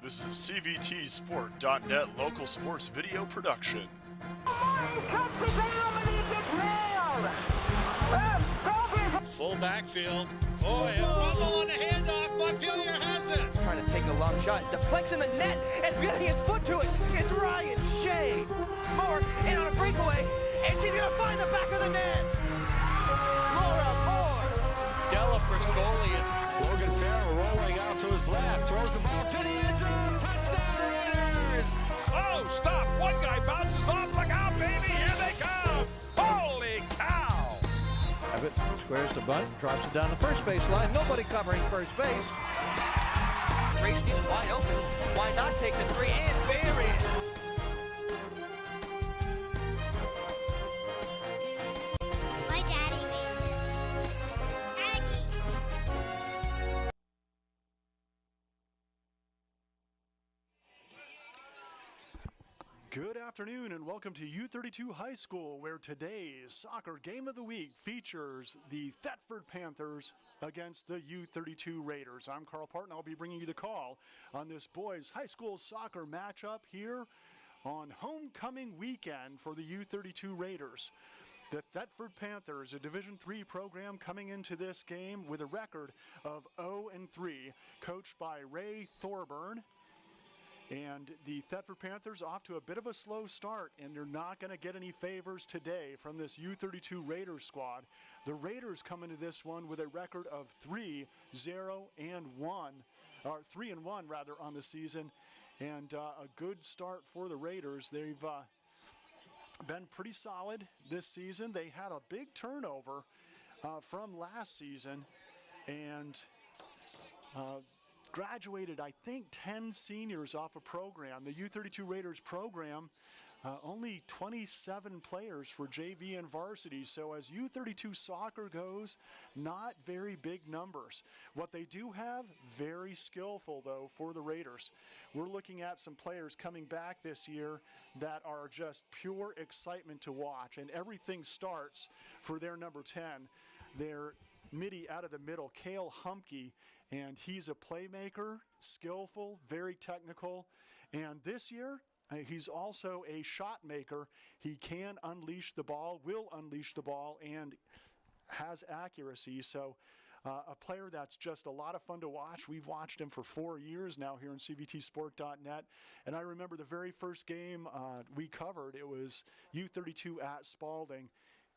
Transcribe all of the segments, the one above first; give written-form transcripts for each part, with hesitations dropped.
This is a CVTsport.net local sports video production. Full backfield. Boy, a fumble on the handoff. Montpelier has it. Trying to take a long shot, deflects in the net, and getting his foot to it. It's Ryan Shea. It's more in on a breakaway, and she's gonna find the back of the net. Laura Moore. Della Priscoli is Logan Farrell rolling out to his left, throws the ball to the end zone. Touchdown Raiders! Oh, stop! One guy bounces off. Look out, baby! Here they come! Holy cow! Abbott squares the bunt, drops it down the first base line. Nobody covering first base. Race is wide open. Why not take the three and bury it? My daddy made this. Daddy! Good afternoon and welcome to U-32 High School, where today's soccer game of the week features the Thetford Panthers against the U-32 Raiders. I'm Carl Parton. I'll be bringing you the call on this boys high school soccer matchup here on homecoming weekend for the U-32 Raiders. The Thetford Panthers, a Division III program, coming into this game with a record of 0-3, coached by Ray Thorburn. And the Thetford Panthers off to a bit of a slow start, and they're not going to get any favors today from this U-32 Raiders squad. The Raiders come into this one with a record of 3-1 on the season, and a good start for the Raiders. They've been pretty solid this season. They had a big turnover from last season, and graduated, I think, 10 seniors off a program. The U-32 Raiders program, only 27 players for JV and varsity. So as U-32 soccer goes, not very big numbers. What they do have, very skillful, though, for the Raiders. We're looking at some players coming back this year that are just pure excitement to watch. And everything starts for their number 10. Their midi out of the middle, Cale Humke, and he's a playmaker, skillful, very technical. And this year, he's also a shot maker. He can unleash the ball, will unleash the ball, and has accuracy. So a player that's just a lot of fun to watch. We've watched him for 4 years now here on CVTsport.net. And I remember the very first game we covered, it was U-32 at Spalding.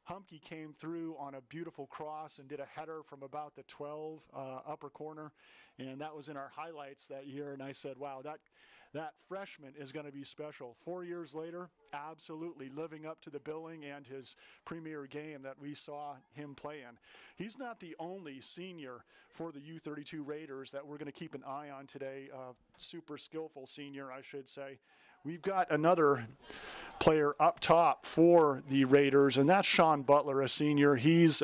Humke came through on a beautiful cross and did a header from about the 12 upper corner, and that was in our highlights that year. And I said, wow, that freshman is going to be special. 4 years later, absolutely living up to the billing and his premier game that we saw him play in. He's not the only senior for the U-32 Raiders that we're going to keep an eye on today, super skillful senior, I should say. We've got another player up top for the Raiders, and that's Sean Butler, a senior. He's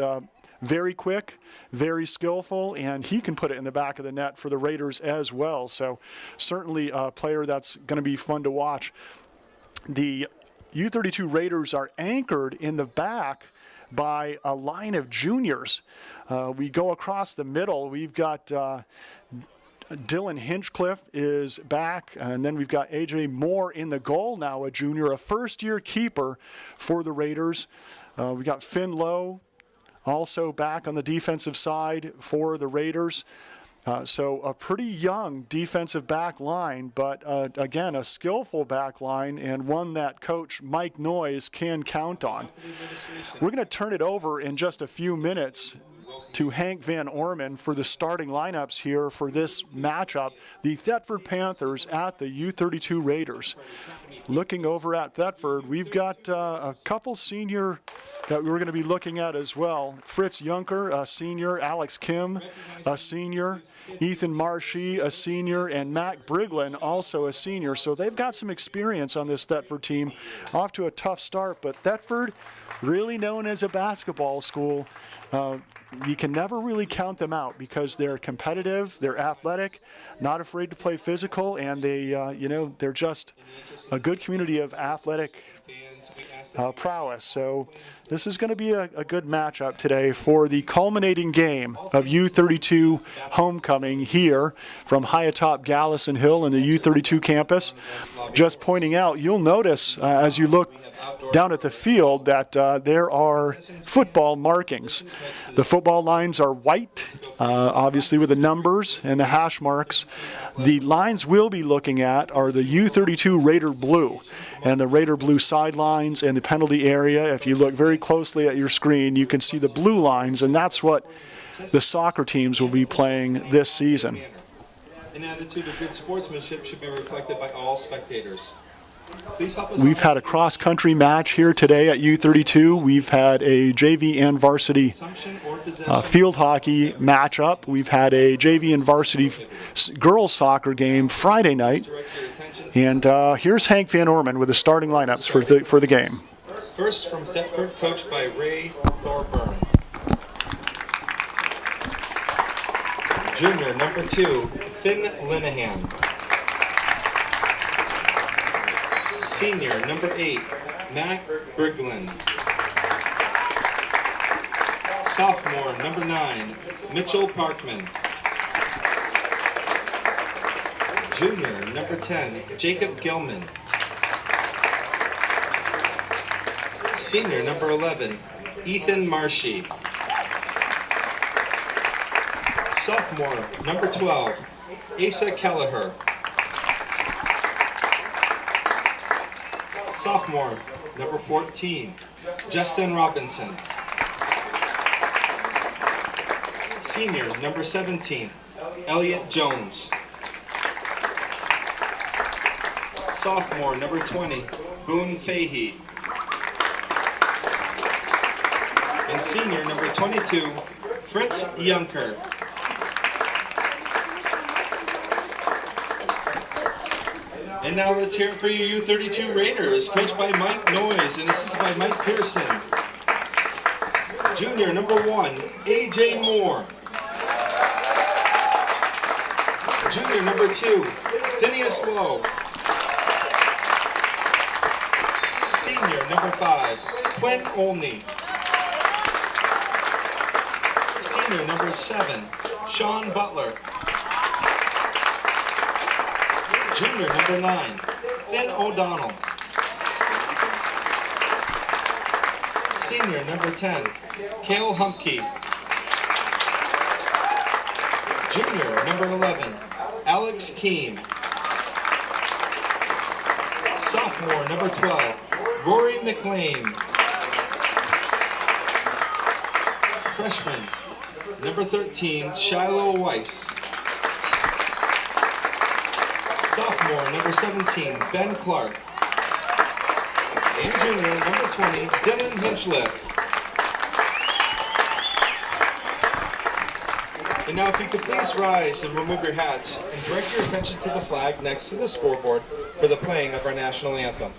very quick, very skillful, and he can put it in the back of the net for the Raiders as well. So certainly a player that's going to be fun to watch. The U-32 Raiders are anchored in the back by a line of juniors. We go across the middle. We've got Dylan Hinchcliffe is back, and then we've got A.J. Moore in the goal now, a junior, a first-year keeper for the Raiders. We got Finn Lowe also back on the defensive side for the Raiders. So a pretty young defensive back line, but again, a skillful back line and one that Coach Mike Noyes can count on. We're going to turn it over in just a few minutes to Hank Van Orman for the starting lineups here for this matchup. The Thetford Panthers at the U-32 Raiders. Looking over at Thetford, we've got a couple senior that we're going to be looking at as well. Fritz Junker, a senior, Alex Kim, a senior, Ethan Marshy, a senior, and Matt Briglin, also a senior. So they've got some experience on this Thetford team. Off to a tough start, but Thetford, really known as a basketball school, you can never really count them out because they're competitive, they're athletic, not afraid to play physical, and they're just a good community of athletic prowess. So this is going to be a good matchup today for the culminating game of U-32 homecoming here from high atop Gallison Hill in the U-32 campus. Just pointing out, you'll notice as you look down at the field that there are football markings. The football lines are white, obviously with the numbers and the hash marks. The lines we'll be looking at are the U-32 Raider blue, and the Raider blue sidelines and the penalty area. If you look very closely at your screen, you can see the blue lines, and that's what the soccer teams will be playing this season. An attitude of good sportsmanship should be reflected by all spectators. We've had a cross-country match here today at U-32. We've had a JV and varsity field hockey matchup. We've had a JV and varsity girls soccer game Friday night. And here's Hank Van Orman with the starting lineups for the game. First from Thetford, coached by Ray Thorburn. Junior, number 2, Finn Linehan. Senior, number 8, Matt Brigland. Sophomore, number 9, Mitchell Parkman. Junior, number 10, Jacob Gilman. Senior, number 11, Ethan Marshy. Sophomore, number 12, Asa Kelleher. Sophomore, number 14, Justin Robinson. Senior, number 17, Elliot Jones. Sophomore, number 20, Boone Fahey. And senior, number 22, Fritz Junker. And now let's hear it for you U-32 Raiders, coached by Mike Noyes and assisted by Mike Pearson. Junior, number 1, A.J. Moore. Junior, number 2, Phineas Lowe. Senior, number 5, Quinn Olney. Senior, number 7, Sean Butler. Junior, number 9, Finn O'Donnell. Senior, number 10, Cale Humke. Junior, number 11, Alex Keene. Sophomore, number 12, Rory McLean. Freshman, number 13, Shiloh Weiss. Sophomore, number 17, Ben Clark. And junior, number 20, Dylan Hinchliff. And now if you could please rise and remove your hats and direct your attention to the flag next to the scoreboard for the playing of our national anthem.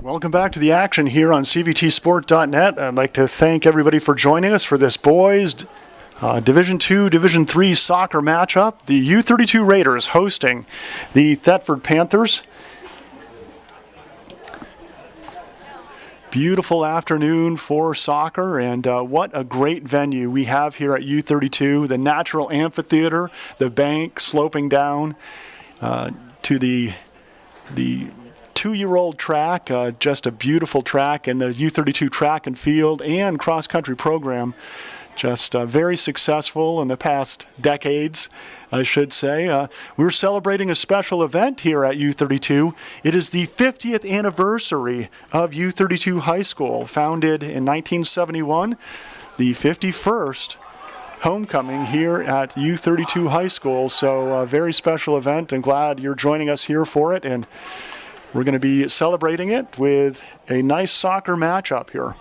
Welcome back to the action here on CVTsport.net. I'd like to thank everybody for joining us for this boys Division II, Division III soccer matchup. The U-32 Raiders hosting the Thetford Panthers. Beautiful afternoon for soccer, and what a great venue we have here at U-32. The natural amphitheater, the bank sloping down to the 2-year-old track, just a beautiful track, and the U-32 track and field and cross-country program just very successful in the past decades, I should say. We're celebrating a special event here at U-32. It is the 50th anniversary of U-32 High School, founded in 1971, the 51st homecoming here at U-32 High School. So a very special event, and glad you're joining us here for it. And we're going to be celebrating it with a nice soccer matchup here.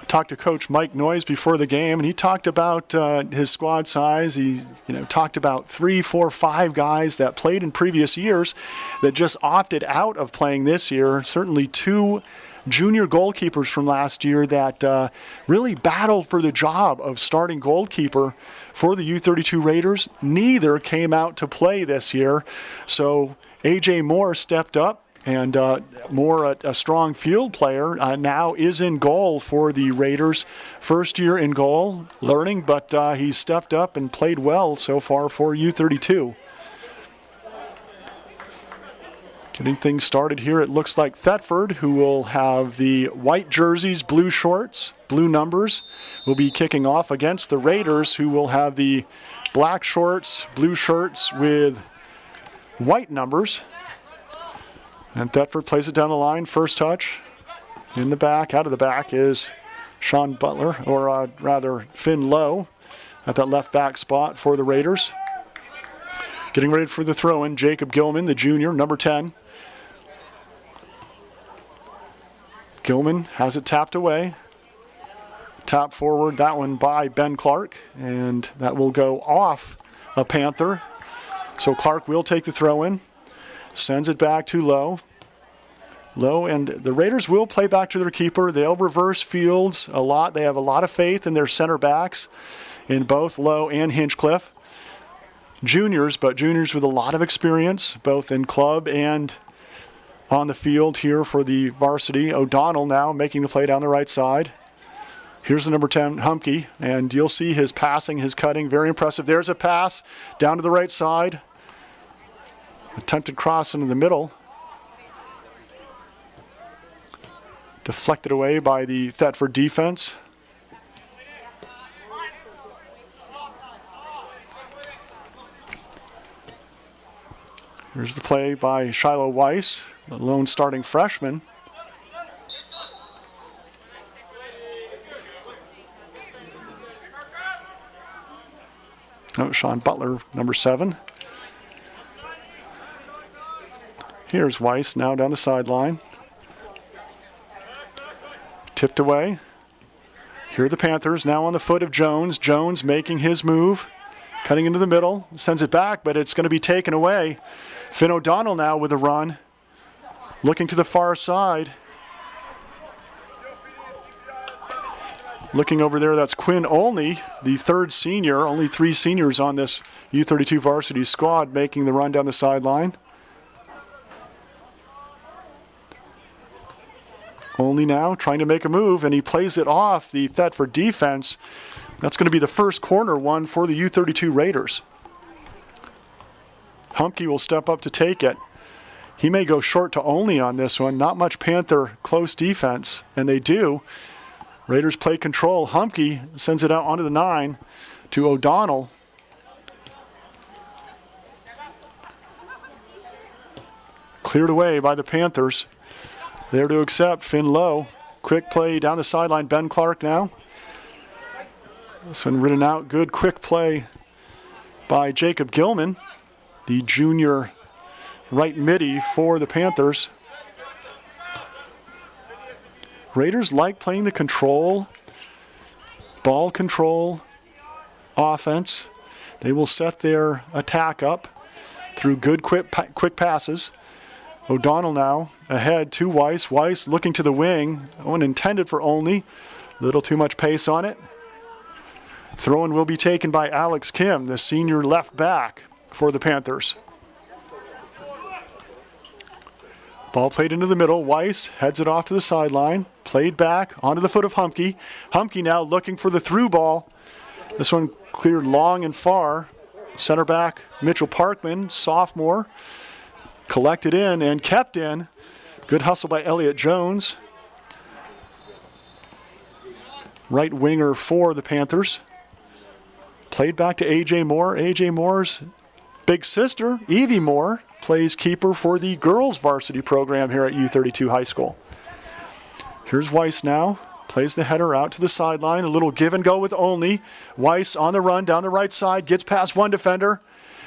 Talked to Coach Mike Noyes before the game, and he talked about his squad size. He talked about 3, 4, 5 guys that played in previous years that just opted out of playing this year. Certainly 2 junior goalkeepers from last year that really battled for the job of starting goalkeeper for the U-32 Raiders. Neither came out to play this year, so A.J. Moore stepped up, and Moore, a strong field player, now is in goal for the Raiders. First year in goal, learning, but he's stepped up and played well so far for U-32. Getting things started here, it looks like Thetford, who will have the white jerseys, blue shorts, blue numbers, will be kicking off against the Raiders, who will have the black shorts, blue shirts with white numbers. And Thetford plays it down the line, first touch. In the back, out of the back is Sean Butler, or rather Finn Lowe, at that left back spot for the Raiders. Getting ready for the throw-in, Jacob Gilman, the junior, number 10. Gilman has it tapped away. Tap forward, that one by Ben Clark, and that will go off a Panther. So Clark will take the throw-in, sends it back to Lowe. Lowe, and the Raiders will play back to their keeper. They'll reverse fields a lot. They have a lot of faith in their center backs, in both Lowe and Hinchcliffe. Juniors, but juniors with a lot of experience, both in club and on the field here for the varsity. O'Donnell now making the play down the right side. Here's the number 10, Humke, and you'll see his passing, his cutting, very impressive. There's a pass down to the right side. Attempted cross into the middle. Deflected away by the Thetford defense. Here's the play by Shiloh Weiss, the lone starting freshman. Oh, Sean Butler, number 7. Here's Weiss now down the sideline. Tipped away. Here are the Panthers now on the foot of Jones. Jones making his move, cutting into the middle, sends it back, but it's going to be taken away. Finn O'Donnell now with a run, looking to the far side. Looking over there, that's Quinn Olney, the 3rd senior. Only 3 seniors on this U-32 varsity squad making the run down the sideline. Olney now trying to make a move, and he plays it off the Thetford defense. That's going to be the first corner one for the U-32 Raiders. Humke will step up to take it. He may go short to Olney on this one. Not much Panther close defense, and they do. Raiders play control. Humke sends it out onto the 9 to O'Donnell. Cleared away by the Panthers. There to accept, Finn Lowe. Quick play down the sideline, Ben Clark now. This one ridden out, good quick play by Jacob Gilman, the junior right midi for the Panthers. Raiders like playing the control, ball control offense. They will set their attack up through good quick passes. O'Donnell now ahead to Weiss. Weiss looking to the wing. One intended for Only. Little too much pace on it. Throw-in will be taken by Alex Kim, the senior left back for the Panthers. Ball played into the middle. Weiss heads it off to the sideline. Played back onto the foot of Humke. Humke now looking for the through ball. This one cleared long and far. Center back Mitchell Parkman, sophomore, collected in and kept in. Good hustle by Elliott Jones. Right winger for the Panthers. Played back to A.J. Moore. A.J. Moore's big sister, Evie Moore, plays keeper for the girls varsity program here at U-32 High School. Here's Weiss now. Plays the header out to the sideline. A little give and go with Only. Weiss on the run down the right side. Gets past one defender.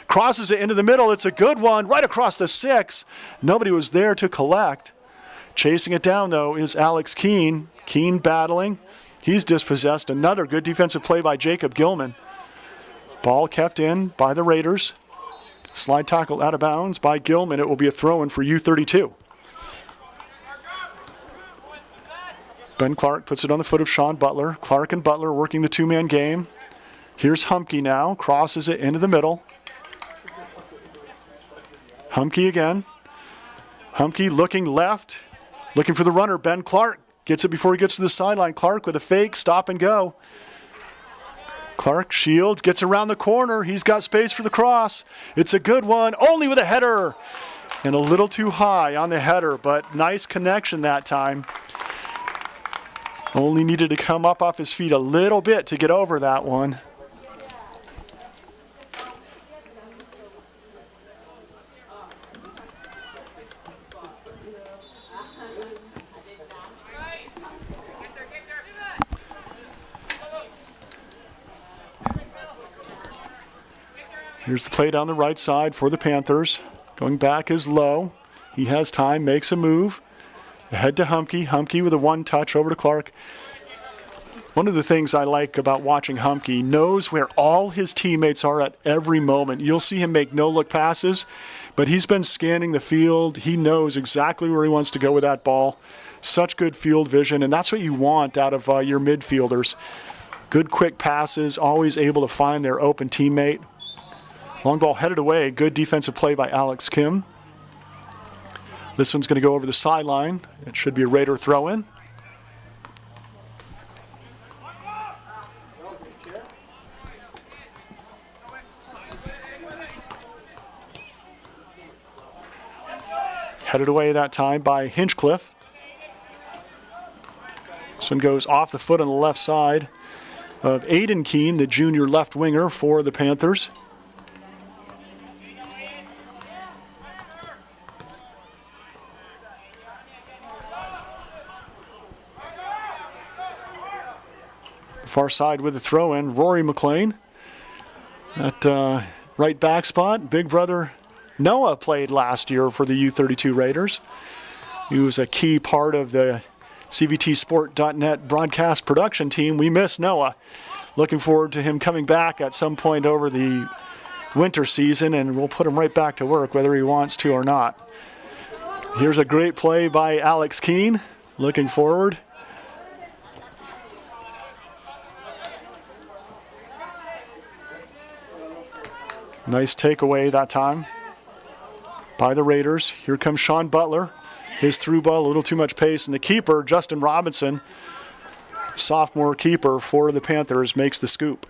Crosses it into the middle. It's a good one right across the 6. Nobody was there to collect. Chasing it down, though, is Alex Keene. Keene battling. He's dispossessed. Another good defensive play by Jacob Gilman. Ball kept in by the Raiders. Slide tackle out of bounds by Gilman. It will be a throw-in for U-32. Ben Clark puts it on the foot of Sean Butler. Clark and Butler working the two-man game. Here's Humke now. Crosses it into the middle. Humke again. Humke looking left. Looking for the runner. Ben Clark gets it before he gets to the sideline. Clark with a fake. Stop and go. Clark shields. Gets around the corner. He's got space for the cross. It's a good one. Only with a header. And a little too high on the header, but nice connection that time. Only needed to come up off his feet a little bit to get over that one. Here's the play down the right side for the Panthers. Going back is Lowe. He has time, makes a move. Ahead to Humke. Humke with a one-touch over to Clark. One of the things I like about watching Humke, knows where all his teammates are at every moment. You'll see him make no-look passes, but he's been scanning the field. He knows exactly where he wants to go with that ball. Such good field vision, and that's what you want out of your midfielders. Good quick passes, always able to find their open teammate. Long ball headed away. Good defensive play by Alex Kim. This one's going to go over the sideline. It should be a Raider throw-in. Headed away that time by Hinchcliffe. This one goes off the foot on the left side of Aiden Keene, the junior left winger for the Panthers. Far side with the throw-in, Rory McLean. At right back spot, big brother Noah played last year for the U-32 Raiders. He was a key part of the CVTsport.net broadcast production team. We miss Noah. Looking forward to him coming back at some point over the winter season, and we'll put him right back to work whether he wants to or not. Here's a great play by Alex Keene. Looking forward. Nice takeaway that time by the Raiders. Here comes Sean Butler. His through ball, a little too much pace. And the keeper, Justin Robinson, sophomore keeper for the Panthers, makes the scoop.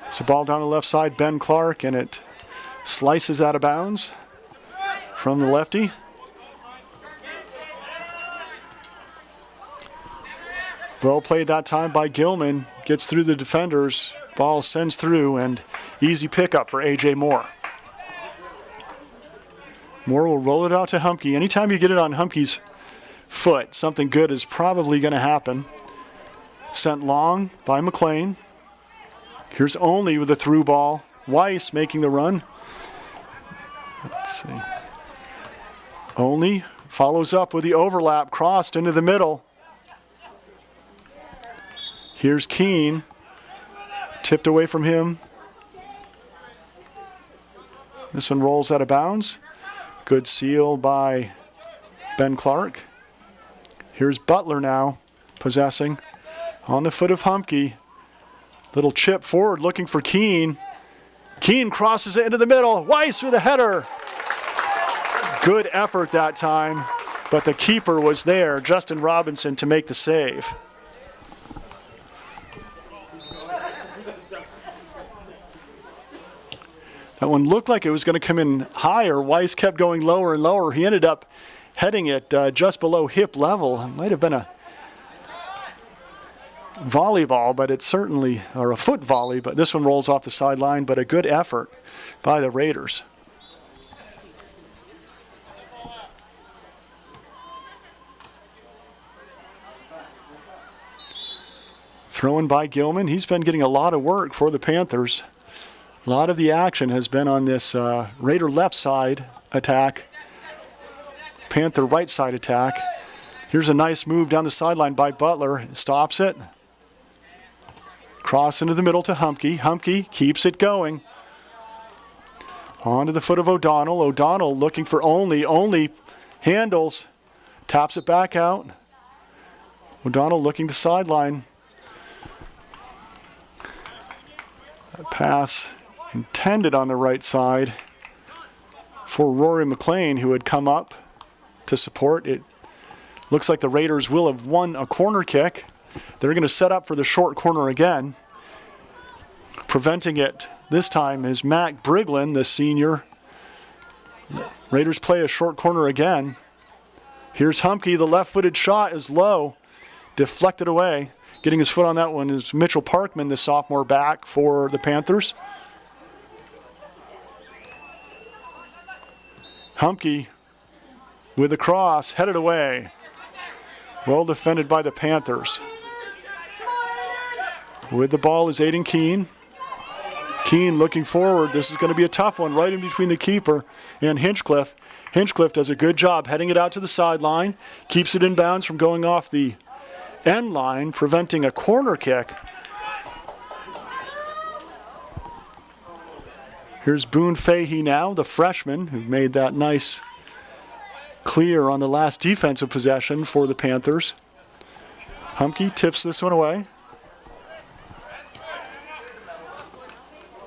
It's a ball down the left side, Ben Clark, and it slices out of bounds from the lefty. Well played that time by Gilman. Gets through the defenders. Ball sends through, and easy pickup for A.J. Moore. Moore will roll it out to Humke. Anytime you get it on Humke's foot, something good is probably going to happen. Sent long by McLean. Here's Only with a through ball. Weiss making the run. Let's see. Only follows up with the overlap, crossed into the middle. Here's Keene, tipped away from him. This one rolls out of bounds. Good seal by Ben Clark. Here's Butler now, possessing on the foot of Humke. Little chip forward, looking for Keene. Keene crosses it into the middle. Weiss with a header. Good effort that time, but the keeper was there, Justin Robinson, to make the save. That one looked like it was going to come in higher. Weiss kept going lower and lower. He ended up heading it just below hip level. It might have been a volleyball, but it's certainly, or a foot volley, but this one rolls off the sideline, but a good effort by the Raiders. Thrown by Gilman. He's been getting a lot of work for the Panthers. A lot of the action has been on this Raider left side attack, Panther right side attack. Here's a nice move down the sideline by Butler. Stops it. Cross into the middle to Humke. Humke keeps it going. On to the foot of O'Donnell. O'Donnell looking for Only handles. Taps it back out. O'Donnell looking to sideline. That pass intended on the right side for Rory McLean, who had come up to support. It looks like the Raiders will have won a corner kick. They're going to set up for the short corner again. Preventing it this time is Mac Briglin, the senior. Raiders play a short corner again. Here's Humke. The left-footed shot is low. Deflected away. Getting his foot on that one is Mitchell Parkman, the sophomore back for the Panthers. Humke with the cross, headed away. Well defended by the Panthers. With the ball is Aiden Keene. Keene looking forward. This is going to be a tough one, right in between the keeper and Hinchcliffe. Hinchcliffe does a good job heading it out to the sideline. Keeps it in bounds from going off the end line, preventing a corner kick. Here's Boone Fahey now, the freshman, who made that nice clear on the last defensive possession for the Panthers. Humke tips this one away.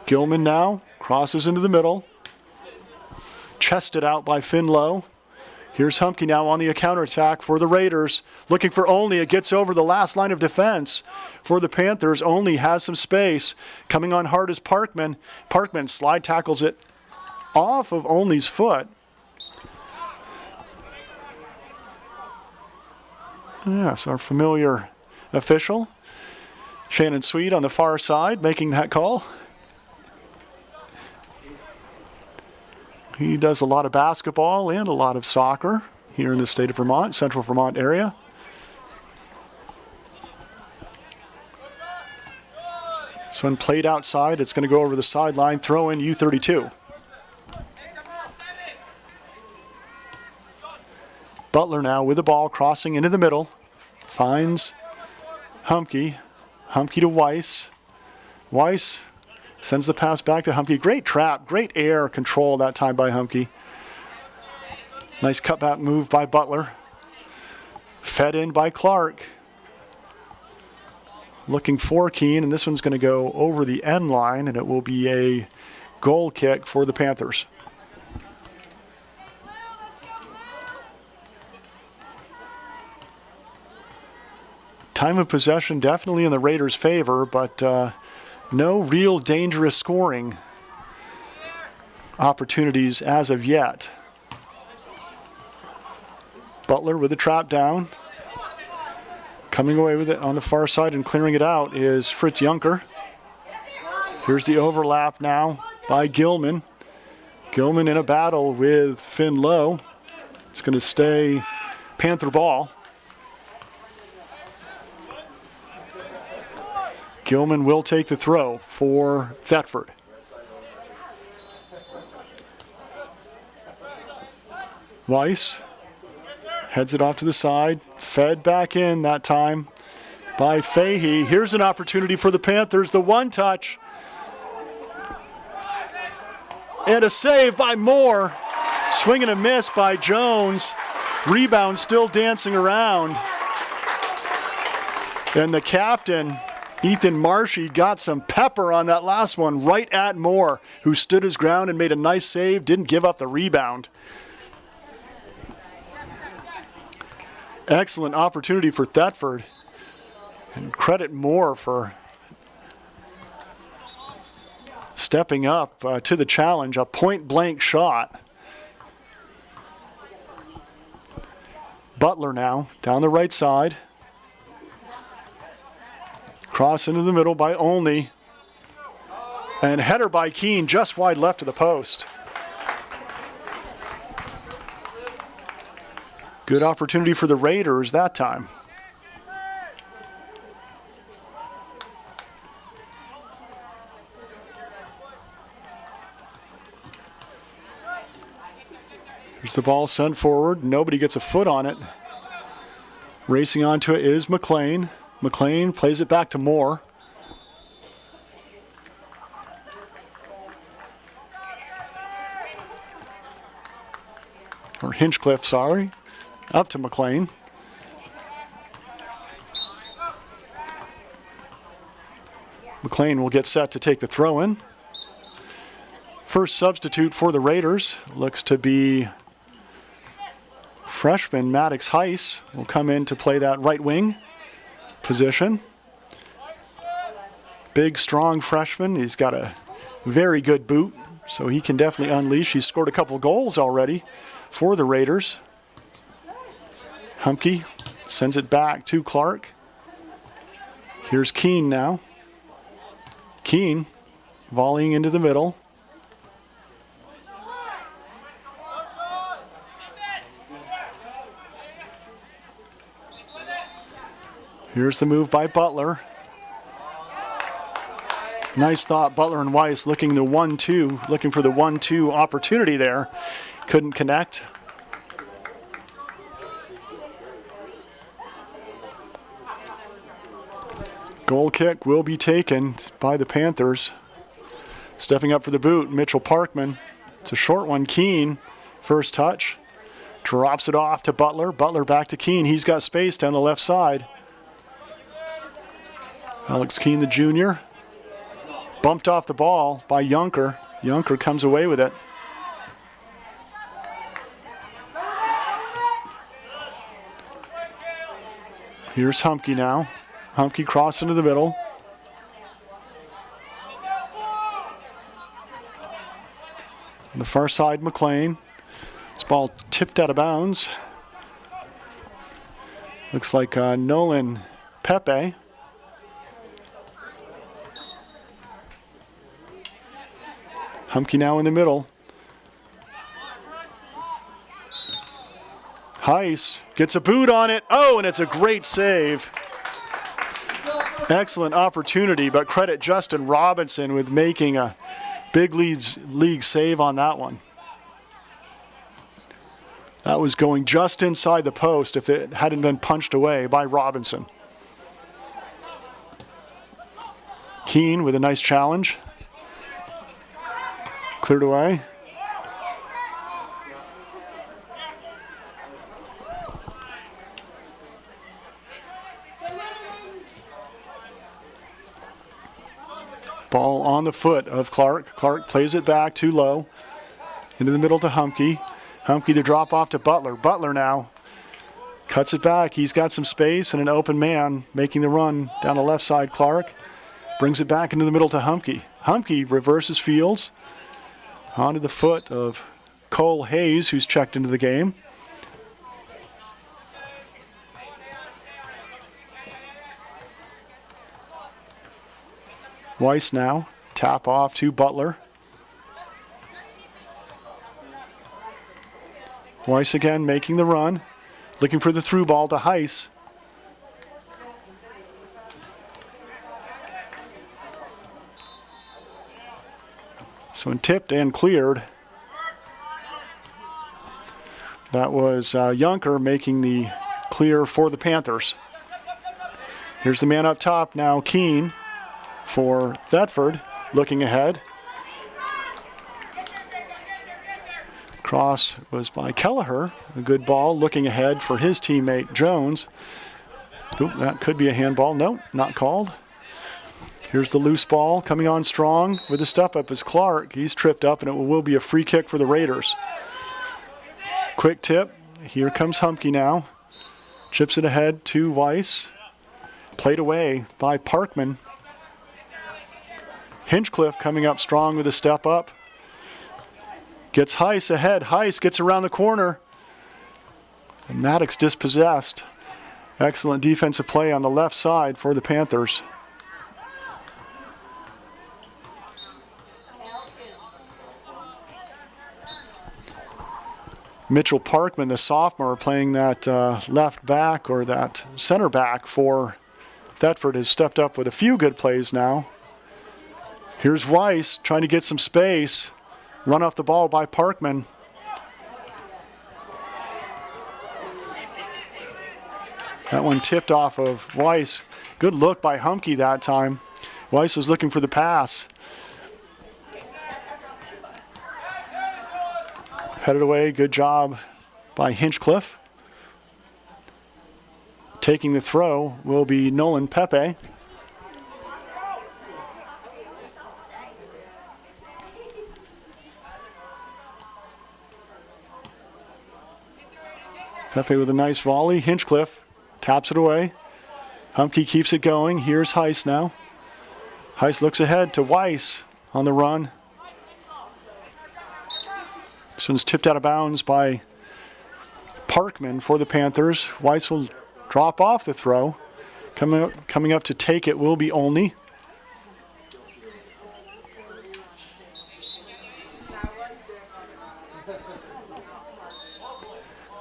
Gilman now crosses into the middle. Chested out by Finlow. Here's Humke now on the counterattack for the Raiders. Looking for Only. It gets over the last line of defense for the Panthers. Only has some space. Coming on hard is Parkman. Parkman slide tackles it off of Only's foot. Yes, our familiar official, Shannon Sweet, on the far side, making that call. He does a lot of basketball and a lot of soccer here in the state of Vermont, central Vermont area. This one played outside. It's going to go over the sideline. Throw in U-32. Butler now with the ball, crossing into the middle. Finds Humke. Humke to Weiss. Weiss sends the pass back to Humke. Great trap, great air control that time by Humke. Nice cutback move by Butler. Fed in by Clark. Looking for Keene, and this one's going to go over the end line, and it will be a goal kick for the Panthers. Time of possession definitely in the Raiders' favor, but no real dangerous scoring opportunities as of yet. Butler with the trap down. Coming away with it on the far side and clearing it out is Fritz Junker. Here's the overlap now by Gilman. Gilman in a battle with Finn Lowe. It's going to stay Panther ball. Gilman will take the throw for Thetford. Weiss Heads it off to the side. Fed back in that time by Fahey. Here's an opportunity for the Panthers. The one touch. And a save by Moore. Swing and a miss by Jones. Rebound still dancing around. And the captain, Ethan Marshy, got some pepper on that last one right at Moore, who stood his ground and made a nice save, didn't give up the rebound. Excellent opportunity for Thetford. And credit Moore for stepping up to the challenge, a point-blank shot. Butler now, down the right side. Cross into the middle by Olney. And header by Keene, just wide left of the post. Good opportunity for the Raiders that time. Here's the ball sent forward. Nobody gets a foot on it. Racing onto it is McLean. McLean plays it back to Moore. Or Hinchcliffe, sorry. Up to McLean. McLean will get set to take the throw in. First substitute for the Raiders looks to be freshman Maddox Heiss will come in to play that right wing position. Big, strong freshman. He's got a very good boot, so he can definitely unleash. He's scored a couple goals already for the Raiders. Humke sends it back to Clark. Here's Keene now. Keene volleying into the middle. Here's the move by Butler. Nice thought, Butler and Weiss looking for the 1-2 opportunity there. Couldn't connect. Goal kick will be taken by the Panthers. Stepping up for the boot, Mitchell Parkman. It's a short one, Keene. First touch. Drops it off to Butler. Butler back to Keene. He's got space down the left side. Alex Keene, the junior. Bumped off the ball by Yunker. Yunker comes away with it. Here's Humke now. Humke cross into the middle. On the far side, McLean. This ball tipped out of bounds. Looks like Nolan Pepe. Humke now in the middle. Heiss gets a boot on it. Oh, and it's a great save. Excellent opportunity, but credit Justin Robinson with making a big league save on that one. That was going just inside the post if it hadn't been punched away by Robinson. Keene with a nice challenge. Cleared away. Ball on the foot of Clark. Clark plays it back too low. Into the middle to Humke. Humke to drop off to Butler. Butler now cuts it back. He's got some space and an open man making the run down the left side. Clark brings it back into the middle to Humke. Humke reverses fields onto the foot of Cole Hayes, who's checked into the game. Weiss now, tap off to Butler. Weiss again making the run, looking for the through ball to Heiss. So when tipped and cleared, That was Junker making the clear for the Panthers. Here's the man up top now, Keene for Thetford, looking ahead. Cross was by Kelleher. A good ball, looking ahead for his teammate Jones. Oop, that could be a handball. No, not called. Here's the loose ball coming on strong with a step up is Clark. He's tripped up and it will be a free kick for the Raiders. Quick tip. Here comes Humke now. Chips it ahead to Weiss. Played away by Parkman. Hinchcliffe coming up strong with a step up. Gets Heiss ahead. Heiss gets around the corner. And Maddox dispossessed. Excellent defensive play on the left side for the Panthers. Mitchell Parkman, the sophomore, playing that left back or that center back for Thetford, has stepped up with a few good plays now. Here's Weiss trying to get some space. Run off the ball by Parkman. That one tipped off of Weiss. Good look by Humke that time. Weiss was looking for the pass. Headed away, good job by Hinchcliffe. Taking the throw will be Nolan Pepe. Pepe with a nice volley. Hinchcliffe taps it away. Humke keeps it going. Here's Heiss now. Heiss looks ahead to Weiss on the run. This one's tipped out of bounds by Parkman for the Panthers. Weiss will drop off the throw. Coming up to take it will be Olney.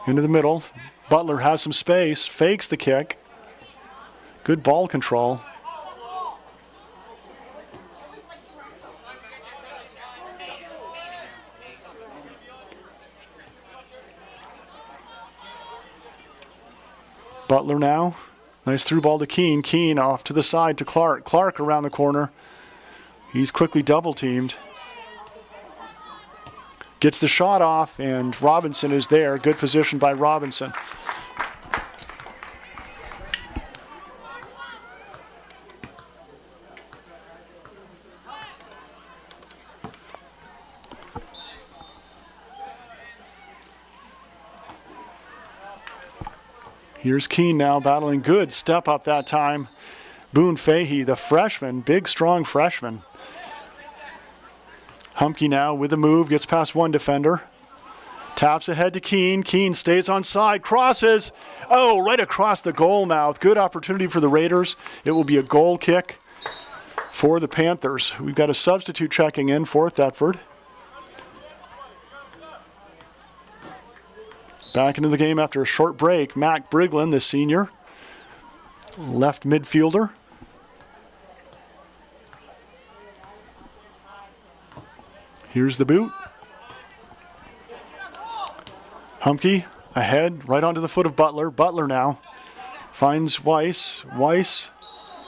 Into the middle. Butler has some space, fakes the kick. Good ball control. Butler now. Nice through ball to Keene. Keene off to the side to Clark. Clark around the corner. He's quickly double teamed. Gets the shot off, and Robinson is there. Good position by Robinson. Here's Keene now battling. Good step up that time. Boone Fahey, the freshman, big, strong freshman. Humke now with the move, gets past one defender. Taps ahead to Keene. Keene stays on side, crosses. Oh, right across the goal mouth. Good opportunity for the Raiders. It will be a goal kick for the Panthers. We've got a substitute checking in for Thetford. Back into the game after a short break, Mac Briglin, the senior, left midfielder. Here's the boot. Humke ahead, right onto the foot of Butler. Butler now finds Weiss. Weiss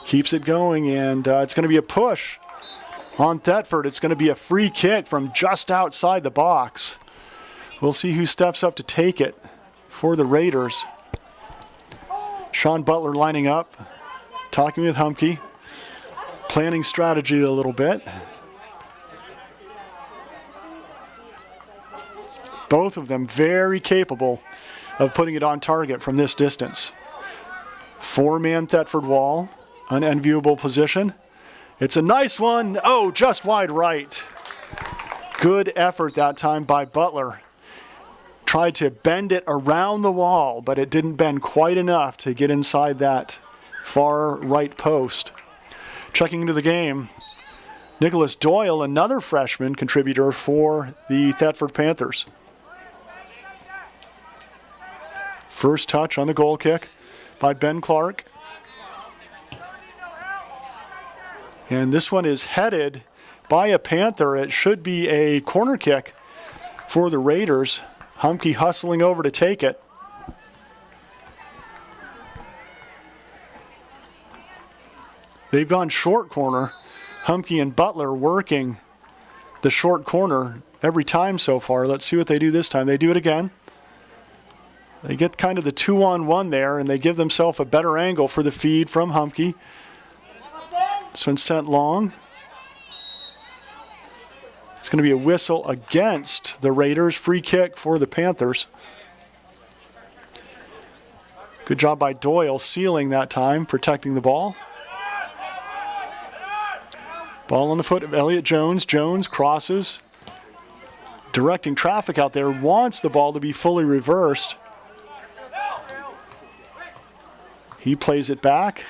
keeps it going, and it's going to be a push on Thetford. It's going to be a free kick from just outside the box. We'll see who steps up to take it for the Raiders. Sean Butler lining up, talking with Humke, planning strategy a little bit. Both of them very capable of putting it on target from this distance. Four-man Thetford wall, an enviable position. It's a nice one. Oh, just wide right. Good effort that time by Butler. Tried to bend it around the wall, but it didn't bend quite enough to get inside that far right post. Checking into the game, Nicholas Doyle, another freshman contributor for the Thetford Panthers. First touch on the goal kick by Ben Clark. And this one is headed by a Panther. It should be a corner kick for the Raiders. Humke hustling over to take it. They've gone short corner. Humke and Butler working the short corner every time so far. Let's see what they do this time. They do it again. They get kind of the 2-on-1 there, and they give themselves a better angle for the feed from Humke. This one's sent long. It's going to be a whistle against the Raiders. Free kick for the Panthers. Good job by Doyle sealing that time, protecting the ball. Ball on the foot of Elliott Jones. Jones crosses. Directing traffic out there. Wants the ball to be fully reversed. He plays it back.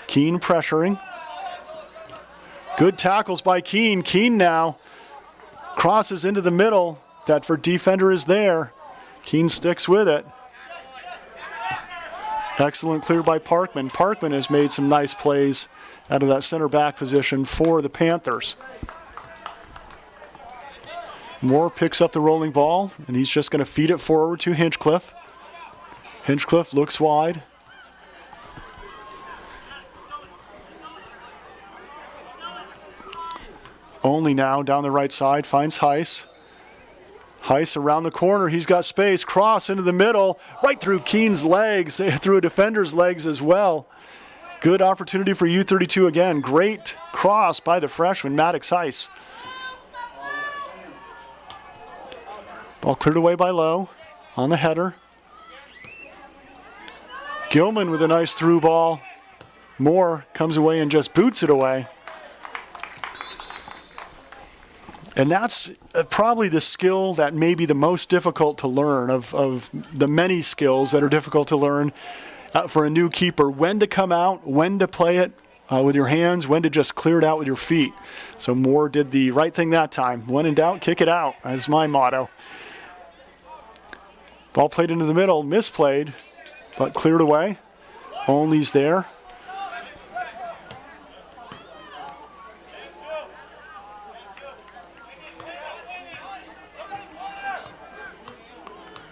Keene pressuring. Good tackles by Keene. Keene now crosses into the middle. That for defender is there. Keene sticks with it. Excellent clear by Parkman. Parkman has made some nice plays out of that center back position for the Panthers. Moore picks up the rolling ball, and he's just going to feed it forward to Hinchcliffe. Hinchcliffe looks wide. Only now down the right side, finds Heiss. Heiss around the corner, he's got space, cross into the middle, right through Keene's legs, through a defender's legs as well. Good opportunity for U-32 again. Great cross by the freshman, Maddox Heiss. Ball cleared away by Lowe on the header. Gilman with a nice through ball. Moore comes away and just boots it away. And that's probably the skill that may be the most difficult to learn of the many skills that are difficult to learn for a new keeper. When to come out, when to play it with your hands, when to just clear it out with your feet. So Moore did the right thing that time. When in doubt, kick it out. That's my motto. Ball played into the middle, misplayed, but cleared away. Only's there.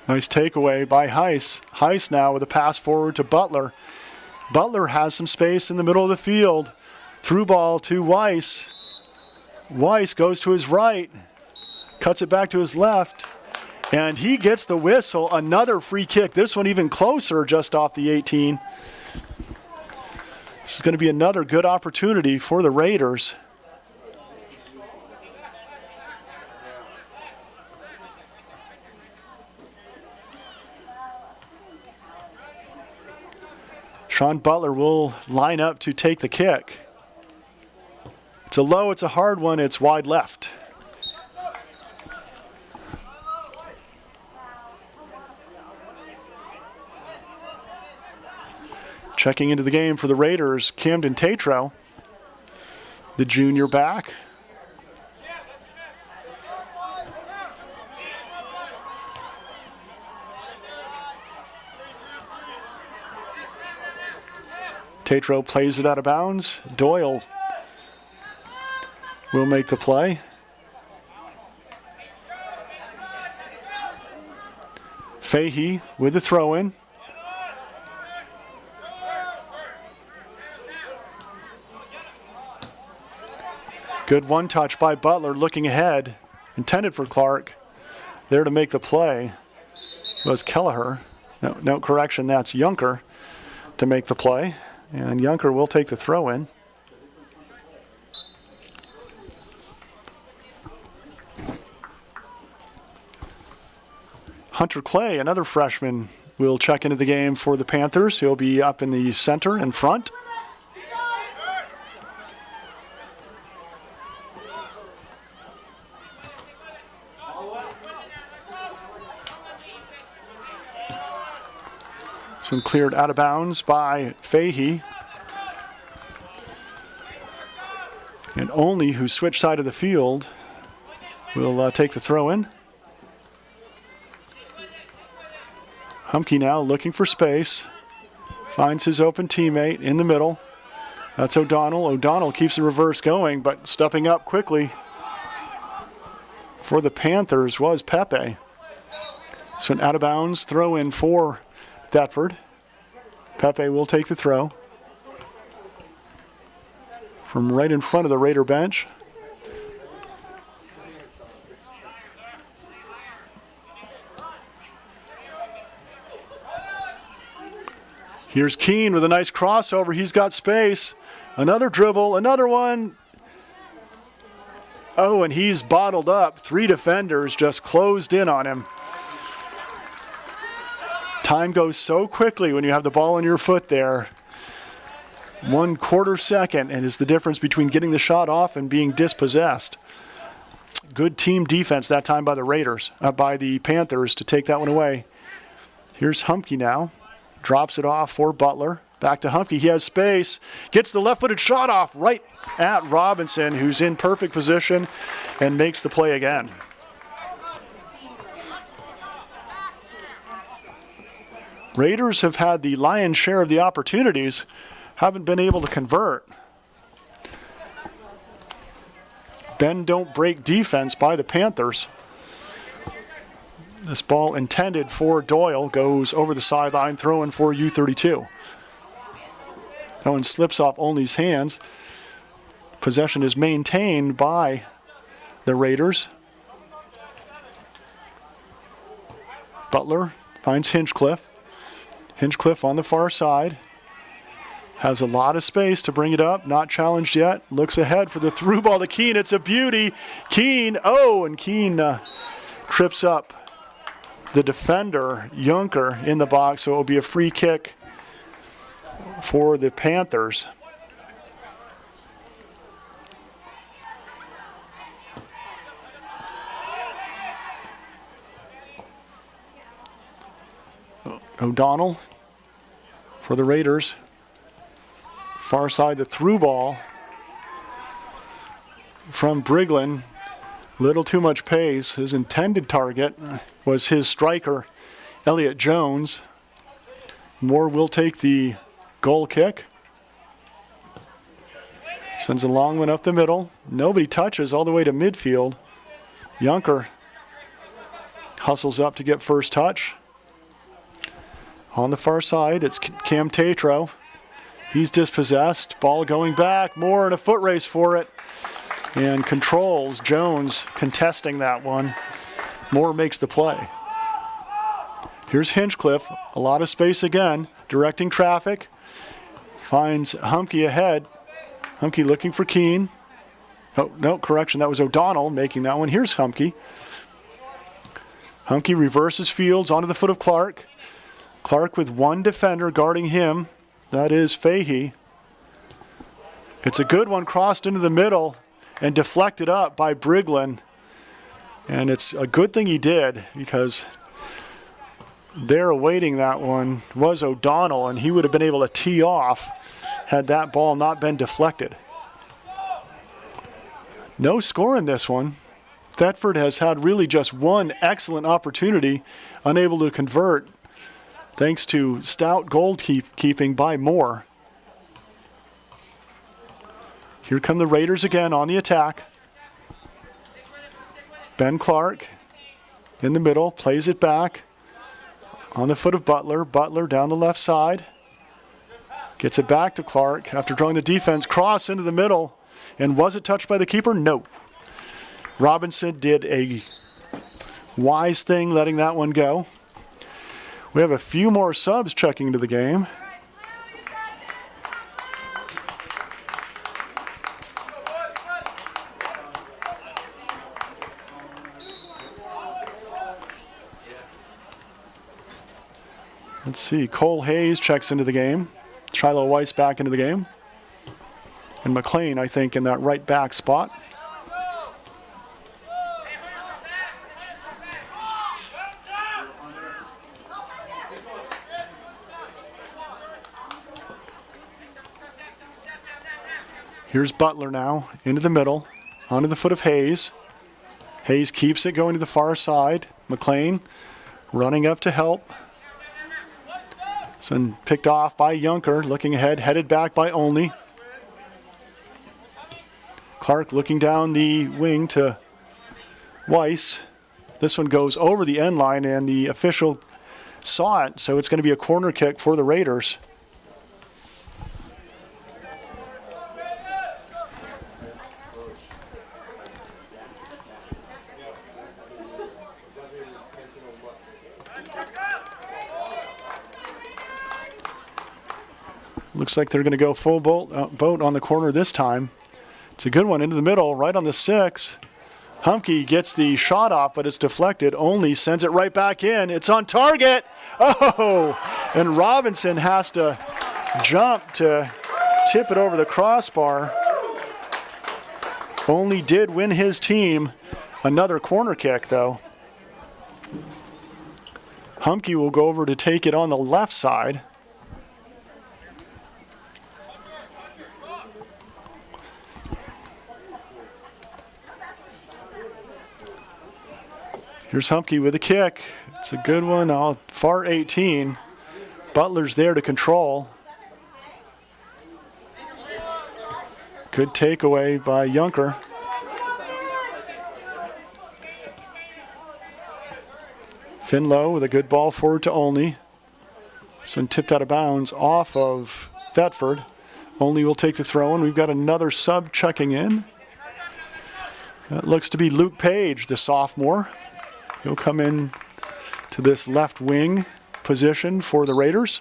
Nice takeaway by Heiss. Heiss now with a pass forward to Butler. Butler has some space in the middle of the field. Through ball to Weiss. Weiss goes to his right. Cuts it back to his left. And he gets the whistle. Another free kick. This one even closer, just off the 18. This is going to be another good opportunity for the Raiders. Sean Butler will line up to take the kick. It's a low, it's a hard one, it's wide left. Checking into the game for the Raiders, Camden Tatro, the junior back. Tatro plays it out of bounds. Doyle will make the play. Fahey with the throw-in. Good one-touch by Butler, looking ahead. Intended for Clark. There to make the play was Kelleher. No correction, that's Junker to make the play. And Junker will take the throw-in. Hunter Clay, another freshman, will check into the game for the Panthers. He'll be up in the center in front. Some cleared out of bounds by Fahey. And Only, who switched side of the field, will take the throw in. Humke now looking for space. Finds his open teammate in the middle. That's O'Donnell. O'Donnell keeps the reverse going, but stepping up quickly for the Panthers was Pepe. So an out of bounds throw in for Thetford. Pepe will take the throw from right in front of the Raider bench. Here's Keene with a nice crossover. He's got space. Another dribble, another one. Oh, and he's bottled up. 3 defenders just closed in on him. Time goes so quickly when you have the ball in your foot there. 1/4 second, and is the difference between getting the shot off and being dispossessed. Good team defense that time by the by the Panthers to take that one away. Here's Humke now. Drops it off for Butler. Back to Humke. He has space. Gets the left-footed shot off right at Robinson, who's in perfect position and makes the play again. Raiders have had the lion's share of the opportunities, haven't been able to convert. Bend don't break defense by the Panthers. This ball intended for Doyle goes over the sideline, throwing for U-32. That one slips off Olney's hands. Possession is maintained by the Raiders. Butler finds Hinchcliffe. Hinchcliffe on the far side. Has a lot of space to bring it up. Not challenged yet. Looks ahead for the through ball to Keene. It's a beauty. Keene, and Keene trips up the defender, Junker, in the box. So it will be a free kick for the Panthers. O'Donnell for the Raiders. Far side, the through ball from Briglin. Little too much pace. His intended target was his striker, Elliott Jones. Moore will take the goal kick. Sends a long one up the middle. Nobody touches all the way to midfield. Junker hustles up to get first touch. On the far side, it's Cam Tatro. He's dispossessed. Ball going back. Moore in a foot race for it. And controls. Jones contesting that one. Moore makes the play. Here's Hinchcliffe. A lot of space again. Directing traffic. Finds Humke ahead. Humke looking for Keene. Oh, no, correction. That was O'Donnell making that one. Here's Humke. Humke reverses Fields onto the foot of Clark. Clark with one defender guarding him. That is Fahey. It's a good one crossed into the middle and deflected up by Briglin. And it's a good thing he did, because there awaiting that one was O'Donnell, and he would have been able to tee off had that ball not been deflected. No score in this one. Thetford has had really just one excellent opportunity, unable to convert, thanks to stout goalkeeping by Moore. Here come the Raiders again on the attack. Ben Clark in the middle, plays it back on the foot of Butler. Butler down the left side. Gets it back to Clark after drawing the defense. Cross into the middle. And was it touched by the keeper? No. Robinson did a wise thing letting that one go. We have a few more subs checking into the game. Let's see, Cole Hayes checks into the game. Shiloh Weiss back into the game. And McLean, I think, in that right back spot. Here's Butler now, into the middle, onto the foot of Hayes. Hayes keeps it going to the far side. McLean running up to help. Then picked off by Junker, looking ahead, headed back by Olney. Clark looking down the wing to Weiss. This one goes over the end line, and the official saw it, so it's going to be a corner kick for the Raiders. Looks like they're going to go full boat on the corner this time. It's a good one into the middle, right on the 6. Humke gets the shot off, but it's deflected. Only sends it right back in. It's on target. Oh, and Robinson has to jump to tip it over the crossbar. Only did win his team another corner kick, though. Humke will go over to take it on the left side. Here's Humke with a kick. It's a good one. Far 18. Butler's there to control. Good takeaway by Junker. Finlow with a good ball forward to Olney. This one tipped out of bounds off of Thetford. Olney will take the throw, and we've got another sub checking in. That looks to be Luke Page, the sophomore. He'll come in to this left wing position for the Raiders.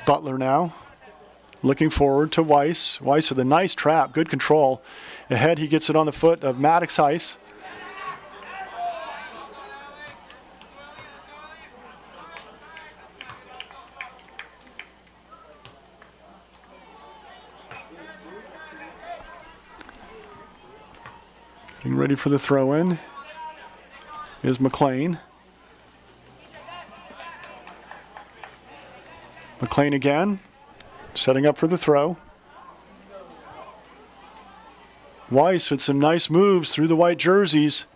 Butler now looking forward to Weiss. Weiss with a nice trap, good control. Ahead, he gets it on the foot of Maddox Heiss. Getting ready for the throw-in is McLean. McLean again, setting up for the throw. Weiss with some nice moves through the white jerseys.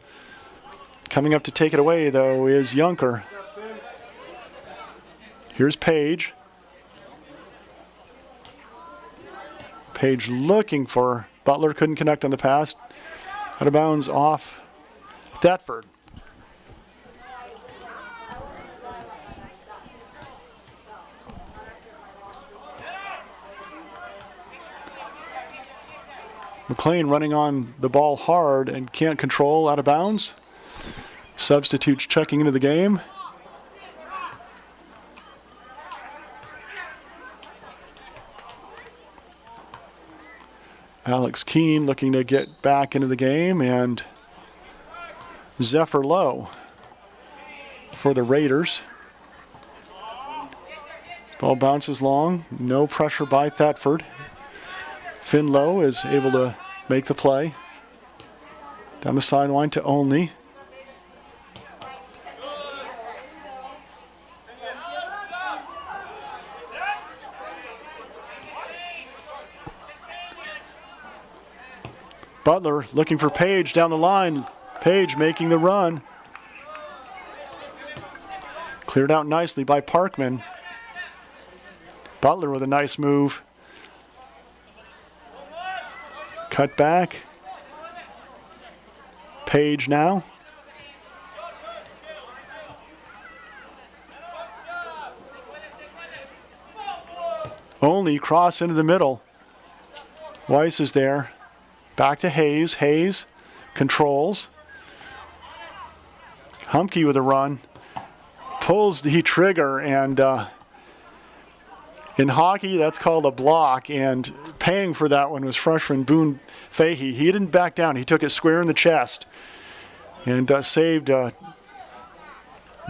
Coming up to take it away, though, is Junker. Here's Page. Page looking for Butler, couldn't connect on the pass. Out of bounds off Thetford. McLean running on the ball hard and can't control, out of bounds. Substitutes checking into the game. Alex Keene looking to get back into the game, and Zephyr Lowe for the Raiders. Ball bounces long, no pressure by Thetford. Finlow is able to make the play. Down the sideline to Olney. Butler looking for Page down the line. Page making the run. Cleared out nicely by Parkman. Butler with a nice move. Cut back. Page now. Only cross into the middle. Weiss is there. Back to Hayes. Hayes controls. Humke with a run. Pulls the trigger, and in hockey, that's called a block, and paying for that one was freshman Boone Fahey. He didn't back down. He took it square in the chest and saved a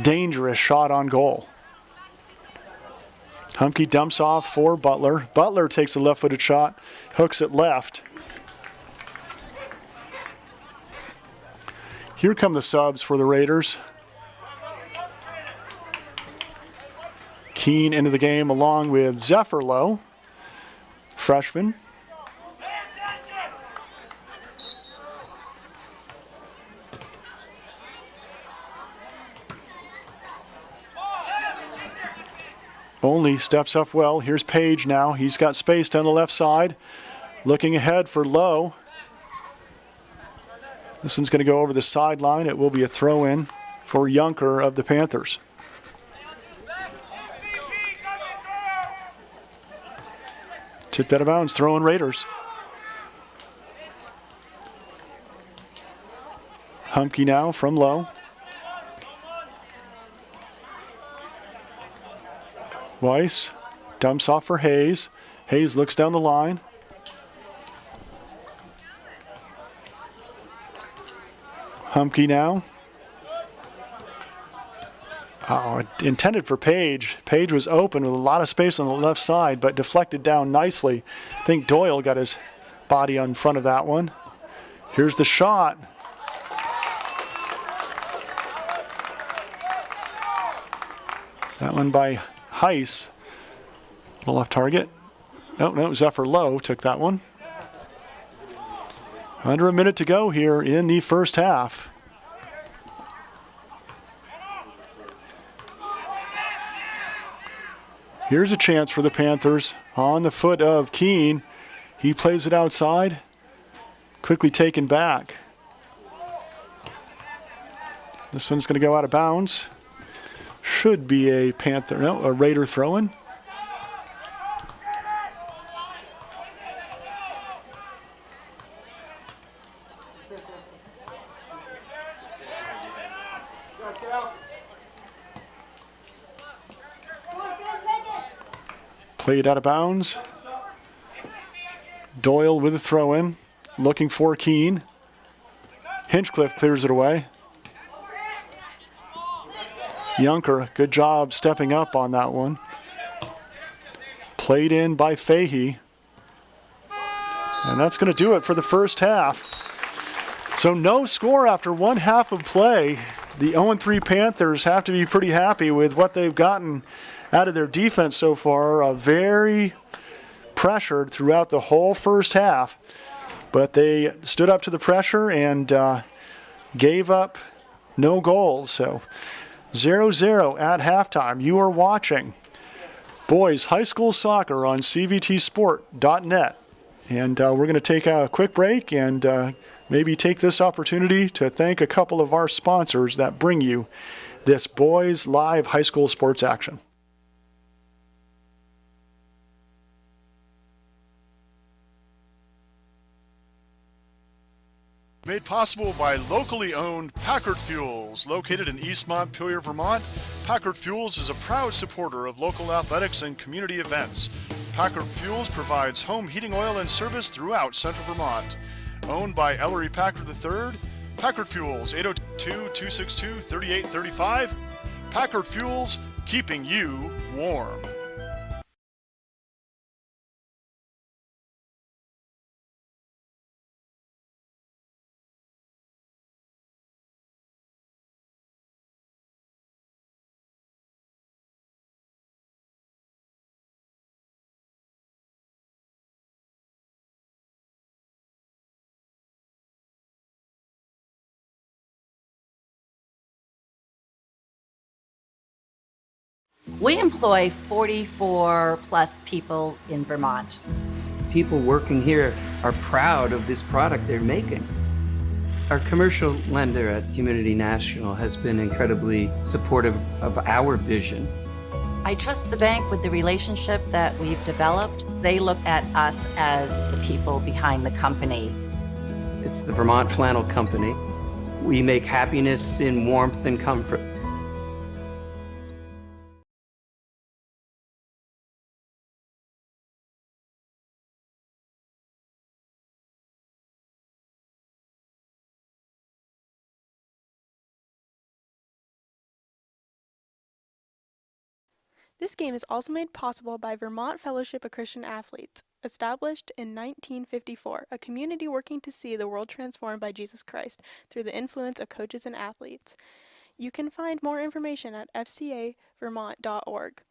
dangerous shot on goal. Humke dumps off for Butler. Butler takes a left-footed shot, hooks it left. Here come the subs for the Raiders. Keene into the game along with Zephyr Lowe, freshman. Only steps up well. Here's Page now. He's got space down the left side. Looking ahead for Lowe. This one's going to go over the sideline. It will be a throw-in for Yunker of the Panthers. Tipped out of bounds, throwing Raiders. Humke now from Lowe. Weiss dumps off for Hayes. Hayes looks down the line. Humke now. Oh, intended for Page. Page was open with a lot of space on the left side, but deflected down nicely. I think Doyle got his body on front of that one. Here's the shot. That one by Heiss. Little off target. No, Zephyr Lowe took that one. Under a minute to go here in the first half. Here's a chance for the Panthers on the foot of Keene. He plays it outside. Quickly taken back. This one's going to go out of bounds. Should be a Raider throw-in. Played out of bounds. Doyle with a throw-in, looking for Keene. Hinchcliffe clears it away. Yunker, good job stepping up on that one. Played in by Fahey. And that's going to do it for the first half. So no score after one half of play. The 0-3 Panthers have to be pretty happy with what they've gotten out of their defense so far. Very pressured throughout the whole first half. But they stood up to the pressure and gave up no goals. So 0-0 at halftime. You are watching boys high school soccer on cvtsport.net. And we're going to take a quick break and maybe take this opportunity to thank a couple of our sponsors that bring you this boys live high school sports action. Made possible by locally owned Packard Fuels, located in East Montpelier, Vermont. Packard Fuels is a proud supporter of local athletics and community events. Packard Fuels provides home heating oil and service throughout central Vermont. Owned by Ellery Packard III, Packard Fuels, 802-262-3835. Packard Fuels, keeping you warm. We employ 44 plus people in Vermont. People working here are proud of this product they're making. Our commercial lender at Community National has been incredibly supportive of our vision. I trust the bank with the relationship that we've developed. They look at us as the people behind the company. It's the Vermont Flannel Company. We make happiness in warmth and comfort. This game is also made possible by Vermont Fellowship of Christian Athletes, established in 1954, a community working to see the world transformed by Jesus Christ through the influence of coaches and athletes. You can find more information at fcavermont.org,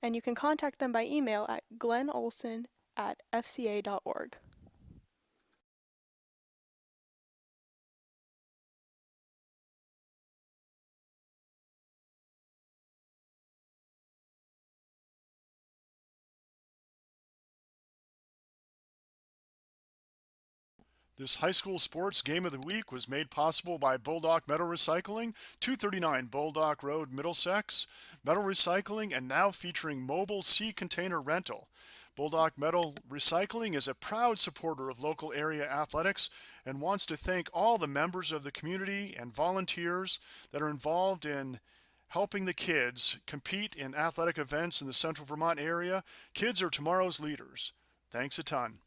and you can contact them by email at glennolson@fca.org. This high school sports game of the week was made possible by Bulldog Metal Recycling, 239 Bulldog Road, Middlesex. Metal Recycling and now featuring mobile sea container rental. Bulldog Metal Recycling is a proud supporter of local area athletics and wants to thank all the members of the community and volunteers that are involved in helping the kids compete in athletic events in the Central Vermont area. Kids are tomorrow's leaders. Thanks a ton.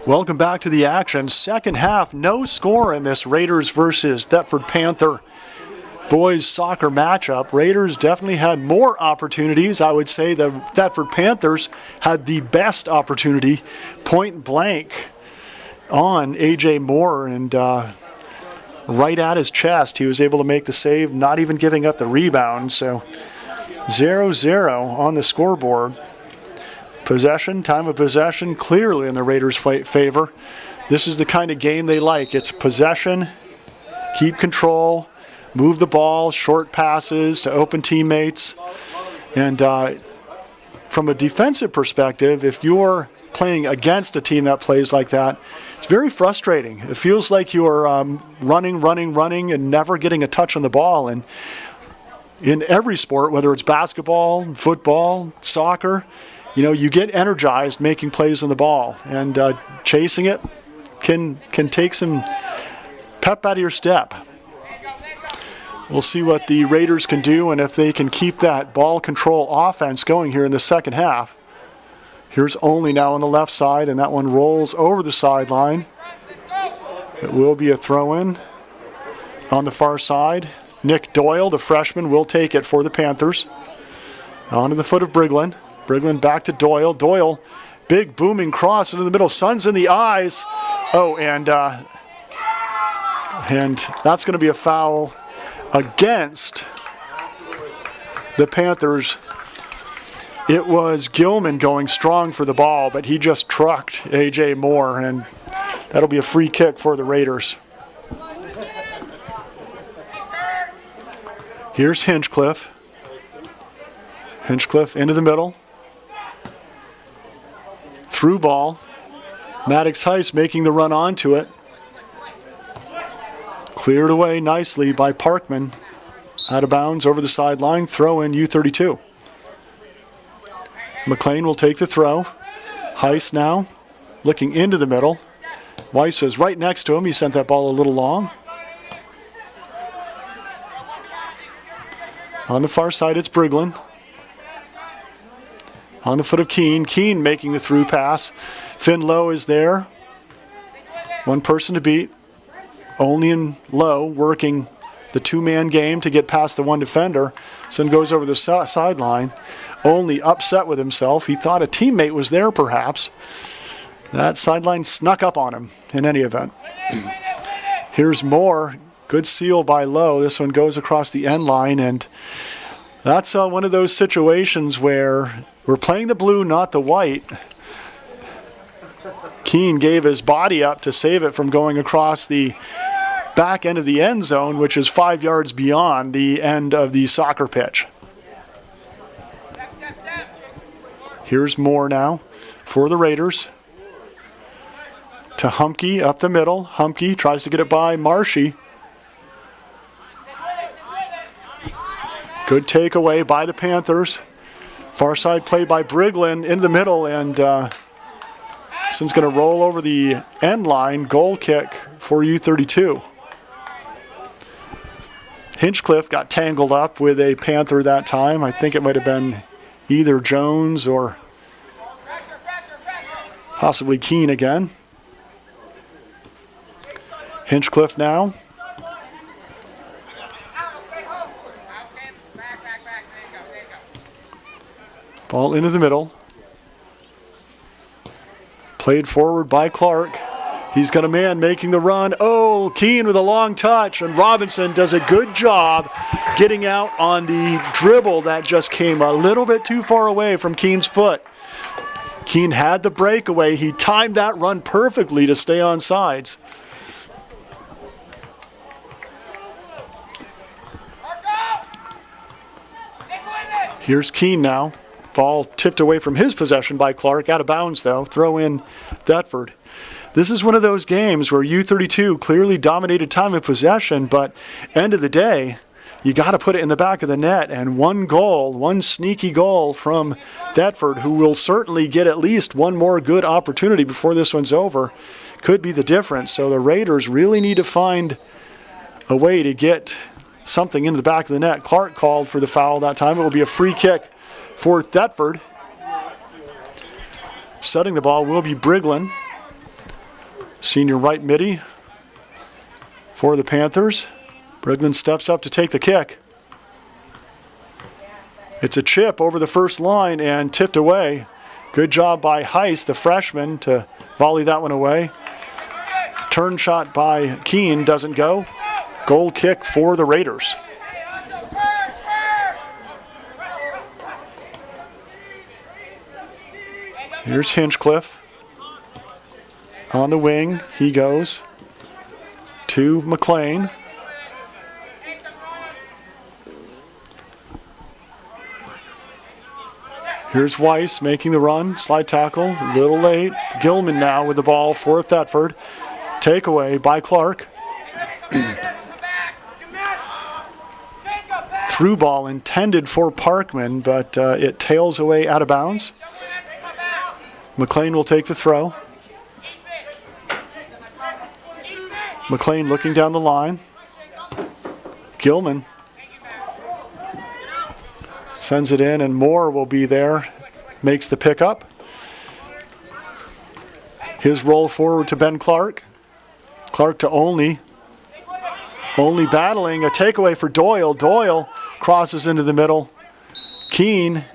Welcome back to the action. Second half, no score in this Raiders versus Thetford Panther boys soccer matchup. Raiders definitely had more opportunities. I would say the Thetford Panthers had the best opportunity, point blank on A.J. Moore, and right at his chest. He was able to make the save, not even giving up the rebound. So 0-0 on the scoreboard. Possession, time of possession, clearly in the Raiders' favor. This is the kind of game they like. It's possession, keep control, move the ball, short passes to open teammates. And from a defensive perspective, if you're playing against a team that plays like that, it's very frustrating. It feels like you're running, and never getting a touch on the ball. And in every sport, whether it's basketball, football, soccer, you know, you get energized making plays on the ball, and chasing it can take some pep out of your step. We'll see what the Raiders can do and if they can keep that ball control offense going here in the second half. Here's Only now on the left side, and that one rolls over the sideline. It will be a throw-in on the far side. Nick Doyle, the freshman, will take it for the Panthers. Onto the foot of Briglin. Briglin back to Doyle. Doyle, big booming cross into the middle. Sun's in the eyes. Oh, and that's going to be a foul against the Panthers. It was Gilman going strong for the ball, but he just trucked A.J. Moore, and that'll be a free kick for the Raiders. Here's Hinchcliffe. Hinchcliffe into the middle. Through ball. Maddox Heiss making the run onto it. Cleared away nicely by Parkman. Out of bounds over the sideline. Throw in U-32. McLean will take the throw. Heiss now looking into the middle. Weiss was right next to him. He sent that ball a little long. On the far side, it's Briglin. On the foot of Keene. Keene making the through pass. Finn Lowe is there. One person to beat. Only in Lowe working the two-man game to get past the one defender. Son goes over the sideline. Only upset with himself. He thought a teammate was there perhaps. That sideline snuck up on him in any event. Here's Moore. Good seal by Lowe. This one goes across the end line, and that's one of those situations where we're playing the blue, not the white. Keene gave his body up to save it from going across the back end of the end zone, which is 5 yards beyond the end of the soccer pitch. Here's Moore now for the Raiders. To Humke up the middle. Humke tries to get it by Marshy. Good takeaway by the Panthers. Far side play by Briglin in the middle, and this one's going to roll over the end line. Goal kick for U-32. Hinchcliffe got tangled up with a Panther that time. I think it might have been either Jones or possibly Keene again. Hinchcliffe now. Ball into the middle. Played forward by Clark. He's got a man making the run. Oh, Keene with a long touch, and Robinson does a good job getting out on the dribble that just came a little bit too far away from Keene's foot. Keene had the breakaway. He timed that run perfectly to stay on sides. Here's Keene now. Ball tipped away from his possession by Clark. Out of bounds, though. Throw in Thetford. This is one of those games where U-32 clearly dominated time of possession, but end of the day, you got to put it in the back of the net. And one goal, one sneaky goal from Thetford, who will certainly get at least one more good opportunity before this one's over, could be the difference. So the Raiders really need to find a way to get something into the back of the net. Clark called for the foul that time. It will be a free kick for Thetford. Setting the ball will be Briglin, senior right midi for the Panthers. Briglin steps up to take the kick. It's a chip over the first line and tipped away. Good job by Heiss, the freshman, to volley that one away. Turn shot by Keene doesn't go. Goal kick for the Raiders. Here's Hinchcliffe. On the wing, he goes to McLean. Here's Weiss making the run, slide tackle, a little late. Gilman now with the ball for Thetford. Takeaway by Clark. Through ball intended for Parkman, but it tails away out of bounds. McLean will take the throw. McLean looking down the line. Gilman sends it in, and Moore will be there. Makes the pickup. His roll forward to Ben Clark. Clark to Olney. Olney battling a takeaway for Doyle. Doyle crosses into the middle. Keene.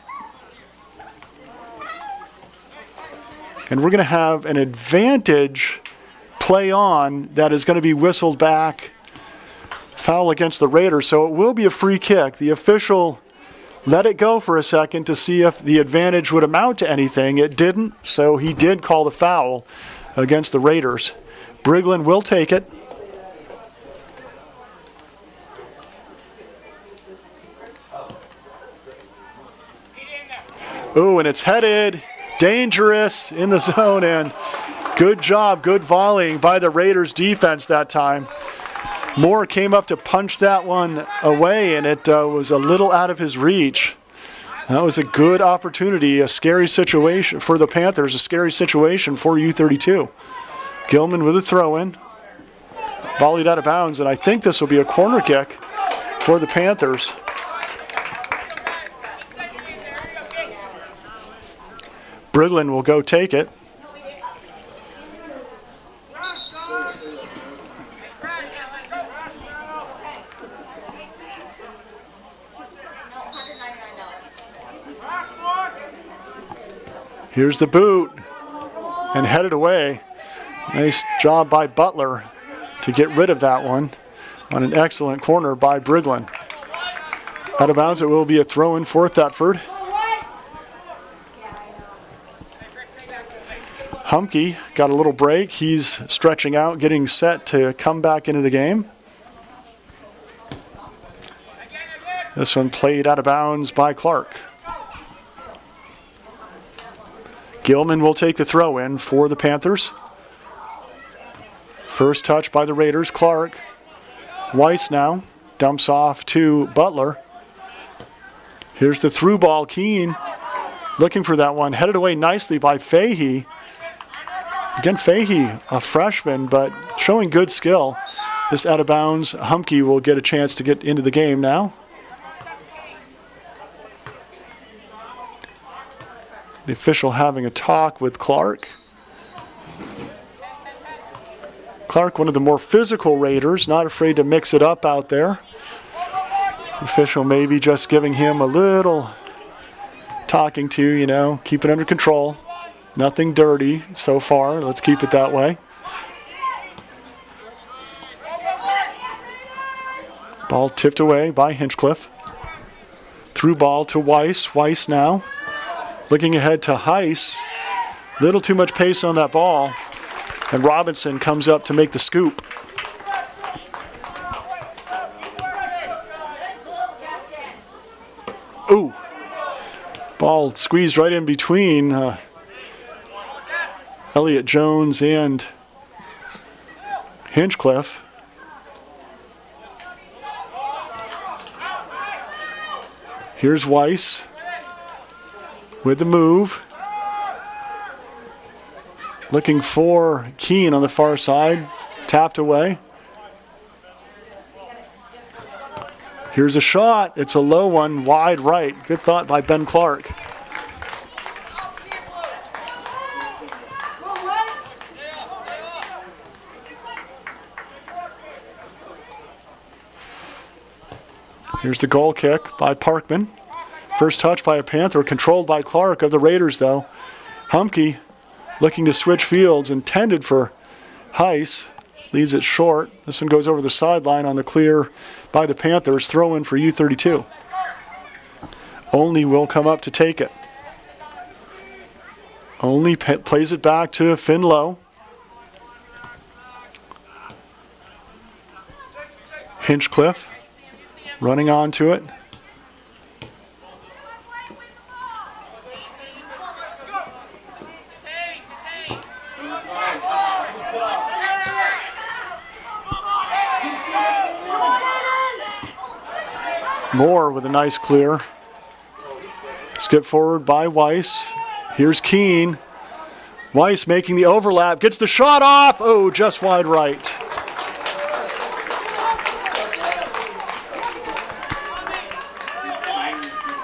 And we're going to have an advantage play on that is going to be whistled back. Foul against the Raiders, so it will be a free kick. The official let it go for a second to see if the advantage would amount to anything. It didn't, so he did call the foul against the Raiders. Briglin will take it. Ooh, and it's headed, dangerous in the zone, and good job, good volleying by the Raiders defense that time. Moore came up to punch that one away, and it was a little out of his reach. That was a good opportunity, a scary situation for the Panthers, a scary situation for U-32. Gilman with a throw-in. Volleyed out of bounds, and I think this will be a corner kick for the Panthers. Briglin will go take it. Here's the boot, and headed away. Nice job by Butler to get rid of that one on an excellent corner by Briglin. Out of bounds, it will be a throw-in for Thetford. Humke got a little break. He's stretching out, getting set to come back into the game. This one played out of bounds by Clark. Gilman will take the throw in for the Panthers. First touch by the Raiders, Clark. Weiss now dumps off to Butler. Here's the through ball, Keene looking for that one. Headed away nicely by Fahey. Again, Fahey, a freshman, but showing good skill. This out of bounds, Humke will get a chance to get into the game now. The official having a talk with Clark. Clark, one of the more physical Raiders, not afraid to mix it up out there. The official maybe just giving him a little talking to, you know, keep it under control. Nothing dirty so far. Let's keep it that way. Ball tipped away by Hinchcliffe. Through ball to Weiss. Weiss now looking ahead to Heiss. Little too much pace on that ball. And Robinson comes up to make the scoop. Ooh. Ball squeezed right in between Elliott Jones and Hinchcliffe. Here's Weiss with the move. Looking for Keene on the far side. Tapped away. Here's a shot. It's a low one, wide right. Good thought by Ben Clark. Here's the goal kick by Parkman. First touch by a Panther, controlled by Clark of the Raiders, though. Humke looking to switch fields, intended for Heiss. Leaves it short. This one goes over the sideline on the clear by the Panthers. Throw in for U-32. Only will come up to take it. Only plays it back to Finlow. Hinchcliffe running onto it. Moore with a nice clear. Skip forward by Weiss. Here's Keene. Weiss making the overlap. Gets the shot off. Oh, just wide right.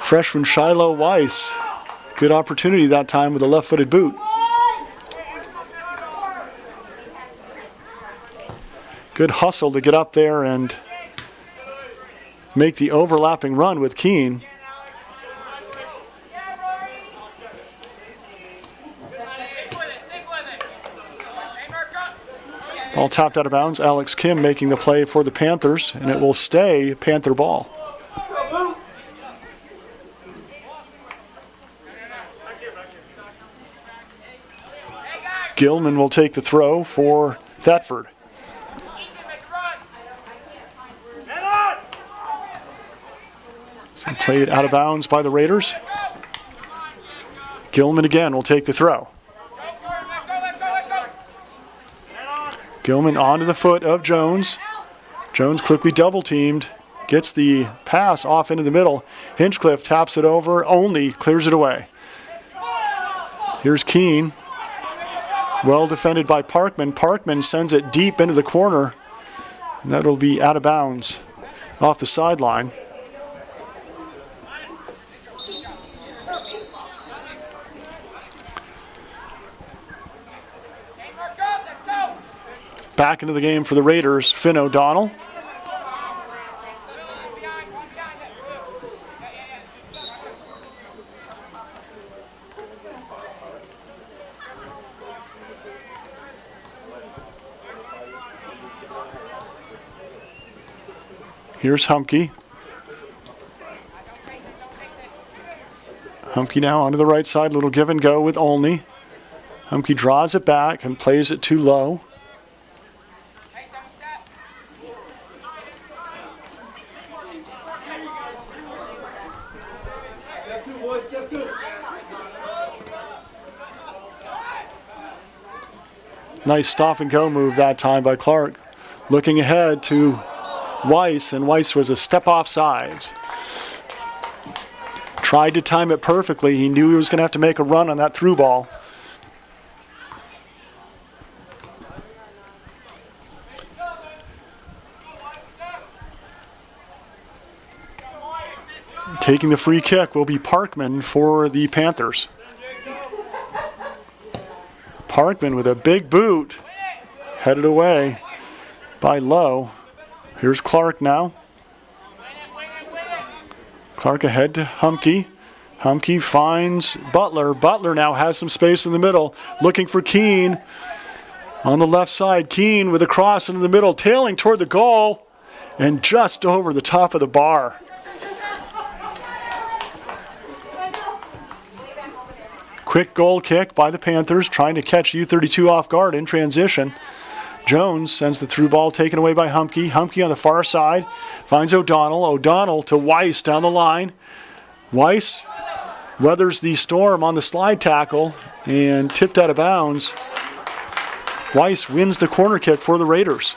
Freshman Shiloh Weiss. Good opportunity that time with a left-footed boot. Good hustle to get up there and make the overlapping run with Keene. Ball tapped out of bounds. Alex Kim making the play for the Panthers, and it will stay Panther ball. Gilman will take the throw for Thetford. So played out of bounds by the Raiders. Gilman again will take the throw. Gilman onto the foot of Jones. Jones quickly double teamed. Gets the pass off into the middle. Hinchcliffe taps it over. Only clears it away. Here's Keene. Well defended by Parkman. Parkman sends it deep into the corner. And that'll be out of bounds off the sideline. Back into the game for the Raiders, Finn O'Donnell. Here's Humke. Humke now onto the right side, little give and go with Olney. Humke draws it back and plays it too low. Nice stop and go move that time by Clark. Looking ahead to Weiss, and Weiss was a step off sides. Tried to time it perfectly. He knew he was going to have to make a run on that through ball. Taking the free kick will be Parkman for the Panthers. Parkman with a big boot, headed away by Lowe. Here's Clark now. Clark ahead to Humke. Humke finds Butler. Butler now has some space in the middle, looking for Keene on the left side. Keene with a cross into the middle, tailing toward the goal, and just over the top of the bar. Quick goal kick by the Panthers, trying to catch U-32 off guard in transition. Jones sends the through ball taken away by Humke. Humke on the far side finds O'Donnell. O'Donnell to Weiss down the line. Weiss weathers the storm on the slide tackle and tipped out of bounds. Weiss wins the corner kick for the Raiders.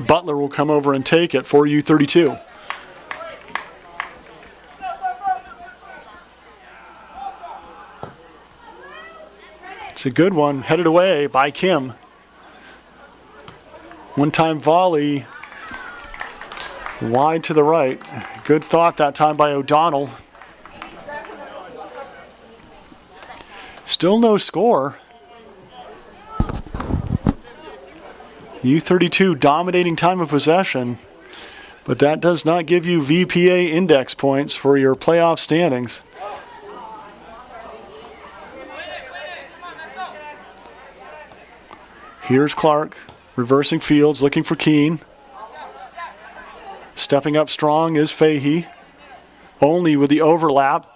Butler will come over and take it for U-32. It's a good one, headed away by Kim. One-time volley, wide to the right. Good thought that time by O'Donnell. Still no score. U-32 dominating time of possession, but that does not give you VPA index points for your playoff standings. Here's Clark, reversing fields, looking for Keene. Stepping up strong is Fahey. Only with the overlap.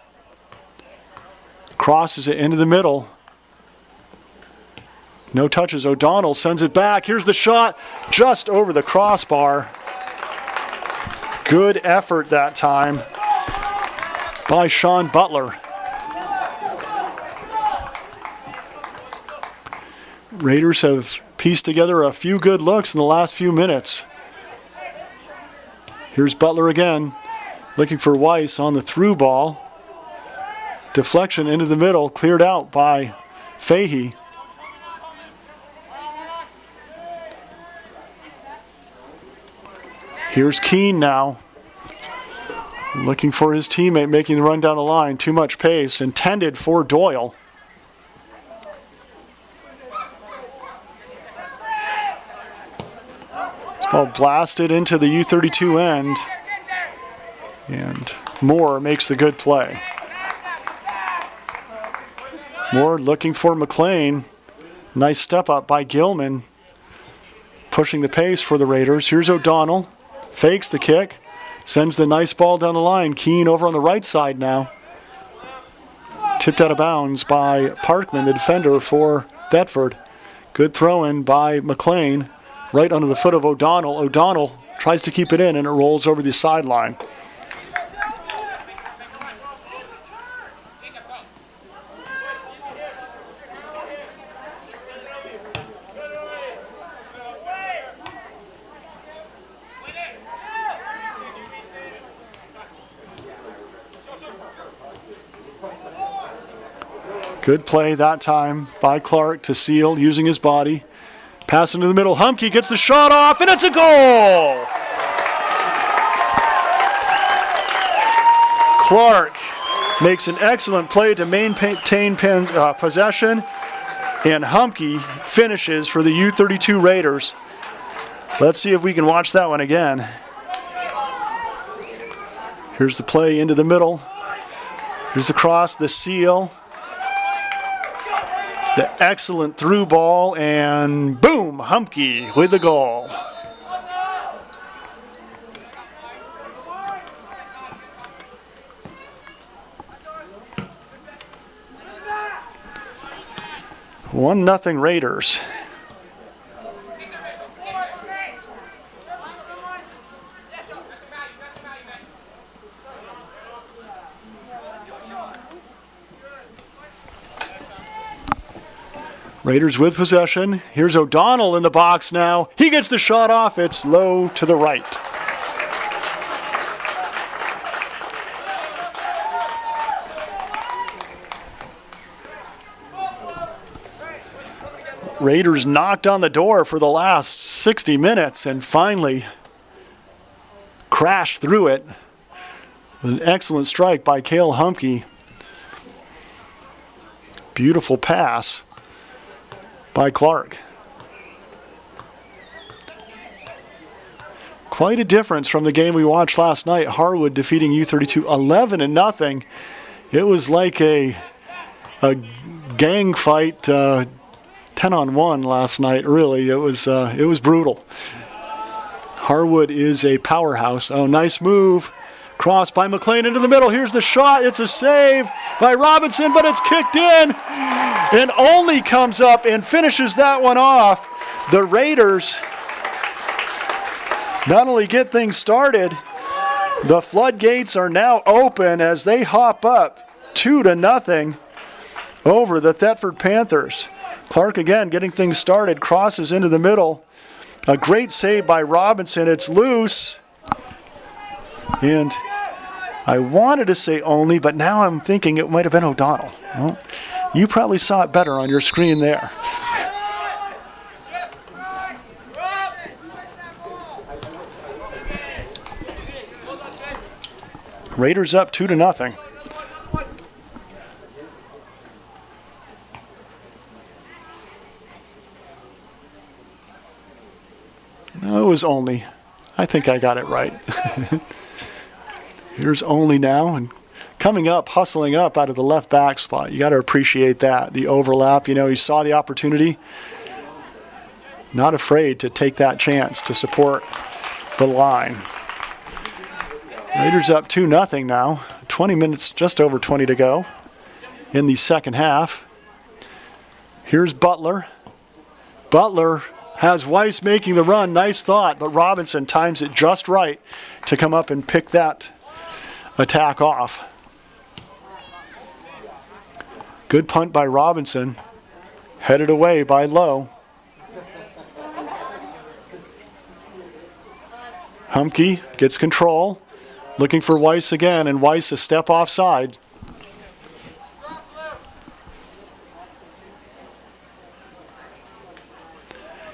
Crosses it into the middle. No touches. O'Donnell sends it back. Here's the shot, just over the crossbar. Good effort that time by Sean Butler. Raiders have pieced together a few good looks in the last few minutes. Here's Butler again, looking for Weiss on the through ball. Deflection into the middle, cleared out by Fahey. Here's Keene now, looking for his teammate, making the run down the line. Too much pace, intended for Doyle. This ball blasted into the U-32 end, and Moore makes the good play. Moore looking for McLean. Nice step up by Gilman, pushing the pace for the Raiders. Here's O'Donnell. Fakes the kick, sends the nice ball down the line. Keene over on the right side now. Tipped out of bounds by Parkman, the defender for Thetford. Good throw in by McLean, right under the foot of O'Donnell. O'Donnell tries to keep it in, and it rolls over the sideline. Good play that time by Clark to Seal, using his body. Pass into the middle. Humke gets the shot off, and it's a goal! Clark makes an excellent play to maintain possession, and Humke finishes for the U-32 Raiders. Let's see if we can watch that one again. Here's the play into the middle. Here's the cross, the Seal. The excellent through ball, and boom, Humke with the goal. One nothing Raiders. Raiders with possession. Here's O'Donnell in the box now. He gets the shot off. It's low to the right. Raiders knocked on the door for the last 60 minutes and finally crashed through it with an excellent strike by Cale Humke. Beautiful pass by Clark. Quite a difference from the game we watched last night. Harwood defeating U-32 11-0. It was like a gang fight, 10-on-1 last night. Really, it was brutal. Harwood is a powerhouse. Oh, nice move. Cross by McLean into the middle. Here's the shot. It's a save by Robinson, but it's kicked in. And Olney comes up and finishes that one off. The Raiders not only get things started, the floodgates are now open as they hop up 2-0 over the Thetford Panthers. Clark again getting things started, crosses into the middle. A great save by Robinson. It's loose. And I wanted to say Olney, but now I'm thinking it might have been O'Donnell. Well, you probably saw it better on your screen there. Raiders up 2-0. No, it was Olney. I think I got it right. Here's Olney now, and coming up, hustling up out of the left back spot. You got to appreciate that, the overlap. You know, he saw the opportunity. Not afraid to take that chance to support the line. Raiders up 2-0 now. 20 minutes, just over 20 to go in the second half. Here's Butler. Butler has Weiss making the run. Nice thought, but Robinson times it just right to come up and pick that attack off. Good punt by Robinson. Headed away by Lowe. Humke gets control. Looking for Weiss again, and Weiss a step offside.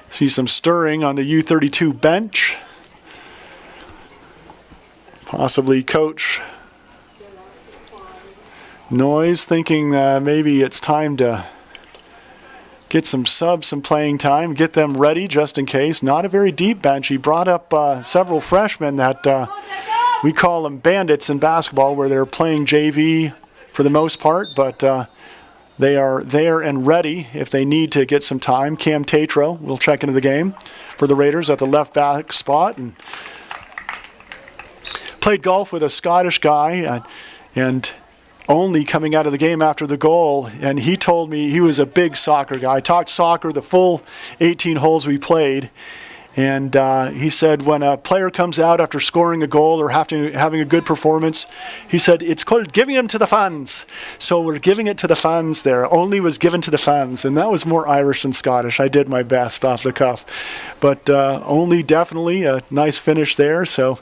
See some stirring on the U-32 bench. Possibly Coach Noyes thinking maybe it's time to get some subs some playing time, get them ready just in case. Not a very deep bench. He brought up several freshmen that we call them bandits in basketball, where they're playing JV for the most part, but they are there and ready if they need to get some time. Cam Tatro will check into the game for the Raiders at the left back spot. And played golf with a Scottish guy and only coming out of the game after the goal, and he told me he was a big soccer guy. I talked soccer the full 18 holes we played, and he said when a player comes out after scoring a goal or having a good performance, he said it's called giving them to the fans. So we're giving it to the fans there. Only was given to the fans, and that was more Irish than Scottish. I did my best off the cuff. But only definitely a nice finish there. So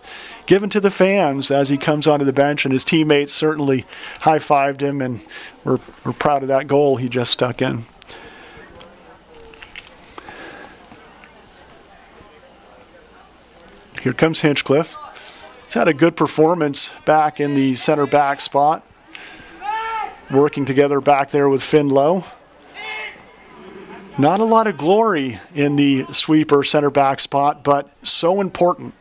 given to the fans as he comes onto the bench, and his teammates certainly high-fived him, and we're proud of that goal he just stuck in. Here comes Hinchcliffe. He's had a good performance back in the center back spot, working together back there with Finn Lowe. Not a lot of glory in the sweeper center back spot, but so important.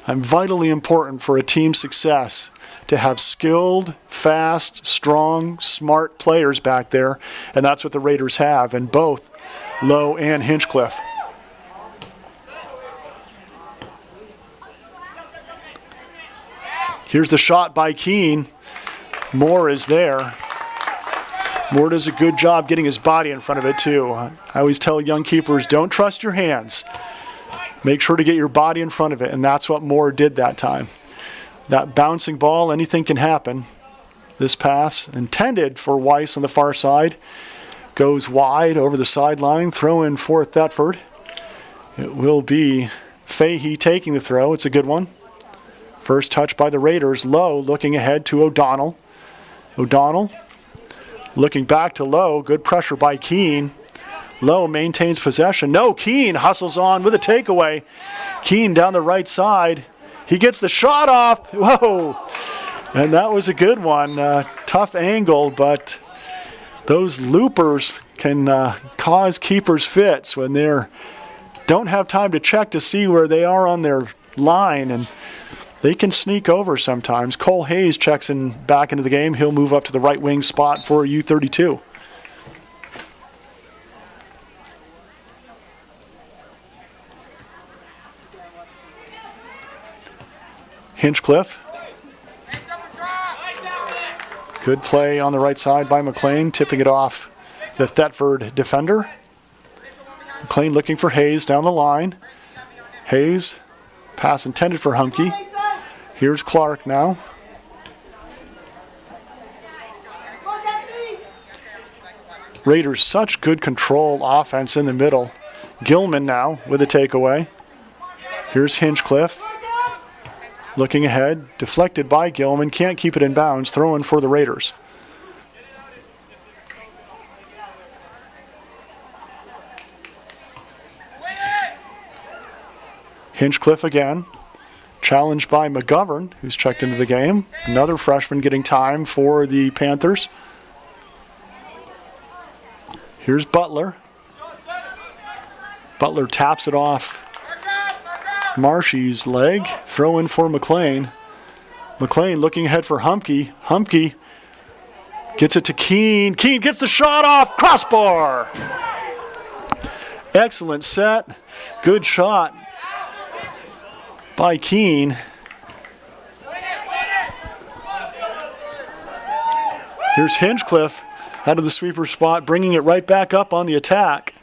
Vitally important for a team's success to have skilled, fast, strong, smart players back there, and that's what the Raiders have, and both Lowe and Hinchcliffe. Here's the shot by Keene. Moore is there. Moore does a good job getting his body in front of it too. I always tell young keepers, don't trust your hands. Make sure to get your body in front of it, and that's what Moore did that time. That bouncing ball, anything can happen. This pass, intended for Weiss on the far side, goes wide over the sideline. Throw in for Thetford. It will be Fahey taking the throw. It's a good one. First touch by the Raiders. Lowe looking ahead to O'Donnell. O'Donnell looking back to Lowe. Good pressure by Keene. Lowe maintains possession. No, Keene hustles on with a takeaway. Keene down the right side. He gets the shot off. Whoa! And that was a good one. Tough angle, but those loopers can cause keepers fits when they don't have time to check to see where they are on their line, and they can sneak over sometimes. Cole Hayes checks in back into the game. He'll move up to the right wing spot for U-32. Hinchcliffe. Good play on the right side by McLean, tipping it off the Thetford defender. McLean looking for Hayes down the line. Hayes, pass intended for Humke. Here's Clark now. Raiders, such good control offense in the middle. Gilman now with a takeaway. Here's Hinchcliffe. Looking ahead, deflected by Gilman, can't keep it in bounds, throwing for the Raiders. Hinchcliffe again, challenged by McGovern, who's checked into the game. Another freshman getting time for the Panthers. Here's Butler. Butler taps it off Marshy's leg. Throw in for McLean. McLean looking ahead for Humke. Humke gets it to Keene. Keene gets the shot off. Crossbar. Excellent set. Good shot by Keene. Here's Hinchcliffe out of the sweeper spot, bringing it right back up on the attack.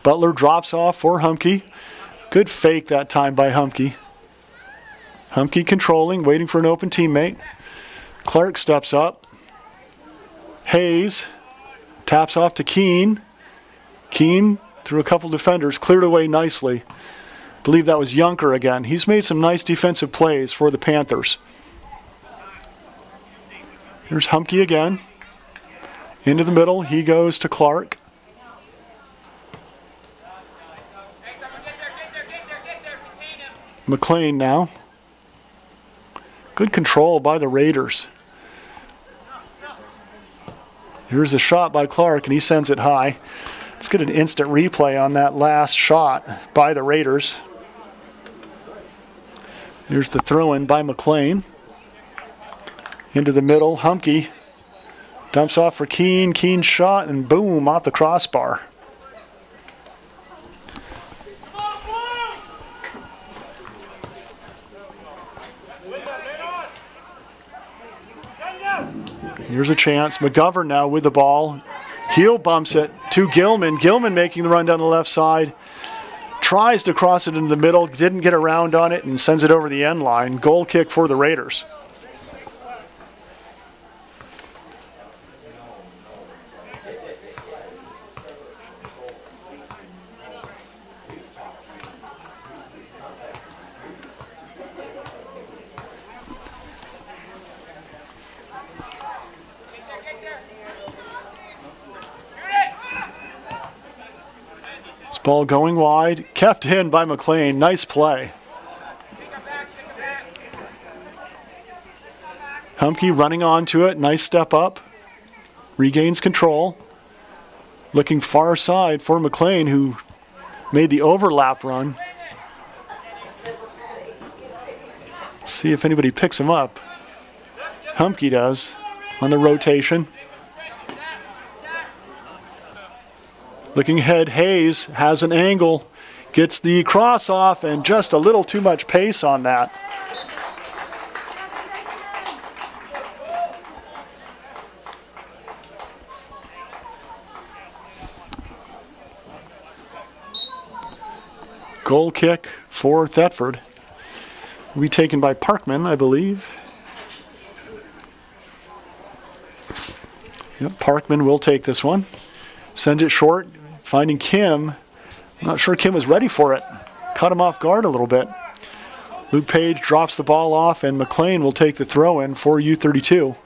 Butler drops off for Humke. Good fake that time by Humke. Humke controlling, waiting for an open teammate. Clark steps up. Hayes taps off to Keene. Keene through a couple defenders, cleared away nicely. I believe that was Yunker again. He's made some nice defensive plays for the Panthers. Here's Humke again. Into the middle, he goes to Clark. McLean now. Good control by the Raiders. Here's a shot by Clark, and he sends it high. Let's get an instant replay on that last shot by the Raiders. Here's the throw-in by McLean. Into the middle, Humke dumps off for Keene. Keene shot, and boom, off the crossbar. Here's a chance. McGovern now with the ball. Heel bumps it to Gilman. Gilman making the run down the left side. Tries to cross it into the middle. Didn't get around on it and sends it over the end line. Goal kick for the Raiders. Ball going wide, kept in by McLean. Nice play. Humke running onto it. Nice step up. Regains control. Looking far side for McLean, who made the overlap run. See if anybody picks him up. Humke does on the rotation. Looking ahead, Hayes has an angle, gets the cross off, and just a little too much pace on that. Goal kick for Thetford. Will be taken by Parkman, I believe. Yep, Parkman will take this one. Sends it short. Finding Kim. I'm not sure Kim was ready for it. Caught him off guard a little bit. Luke Page drops the ball off, and McLean will take the throw in for U-32.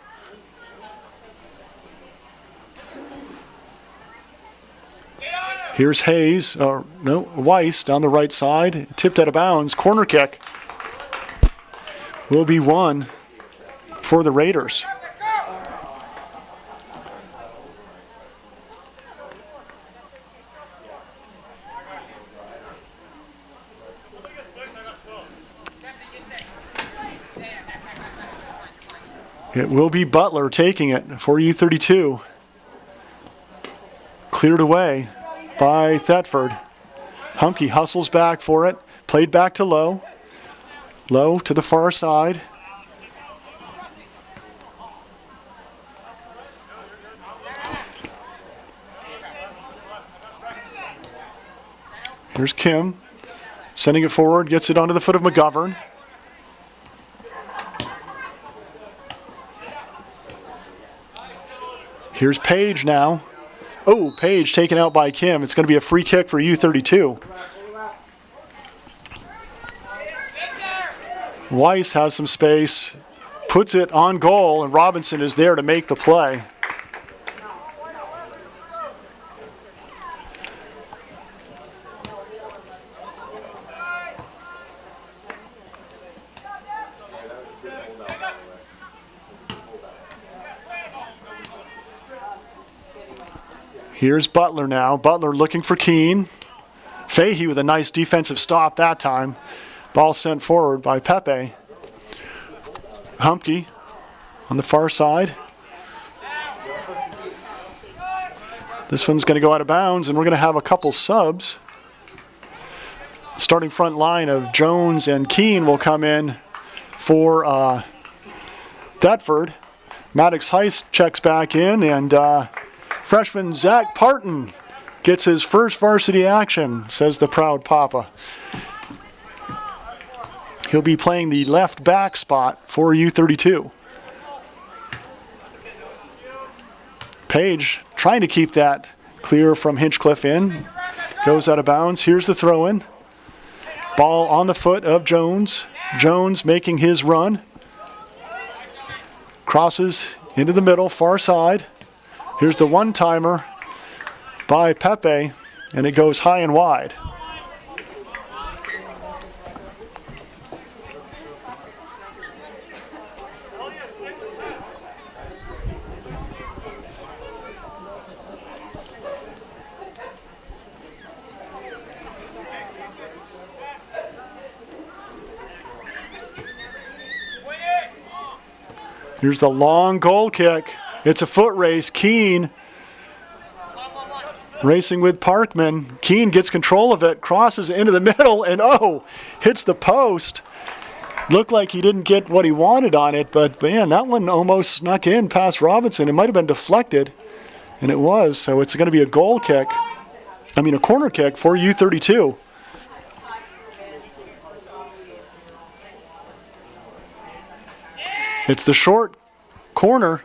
Here's Hayes, Weiss down the right side. Tipped out of bounds. Corner kick will be won for the Raiders. It will be Butler taking it for U-32. Cleared away by Thetford. Humke hustles back for it. Played back to Lowe. Lowe to the far side. Here's Kim. Sending it forward. Gets it onto the foot of McGovern. Here's Page now. Oh, Page taken out by Kim. It's going to be a free kick for U-32. Weiss has some space, puts it on goal, and Robinson is there to make the play. Here's Butler now. Butler looking for Keene. Fahey with a nice defensive stop that time. Ball sent forward by Pepe. Humke on the far side. This one's going to go out of bounds, and we're going to have a couple subs. Starting front line of Jones and Keene will come in for Thetford. Maddox Heist checks back in, and freshman Zach Parton gets his first varsity action, says the proud Papa. He'll be playing the left back spot for U-32. Page trying to keep that clear from Hinchcliffe in. Goes out of bounds. Here's the throw-in. Ball on the foot of Jones. Jones making his run. Crosses into the middle, far side. Here's the one-timer by Pepe, and it goes high and wide. Here's the long goal kick. It's a foot race. Keene racing with Parkman. Keene gets control of it, crosses into the middle, and hits the post. Looked like he didn't get what he wanted on it, but man, that one almost snuck in past Robinson. It might have been deflected, and it was. So it's going to be a a corner kick for U-32. It's the short corner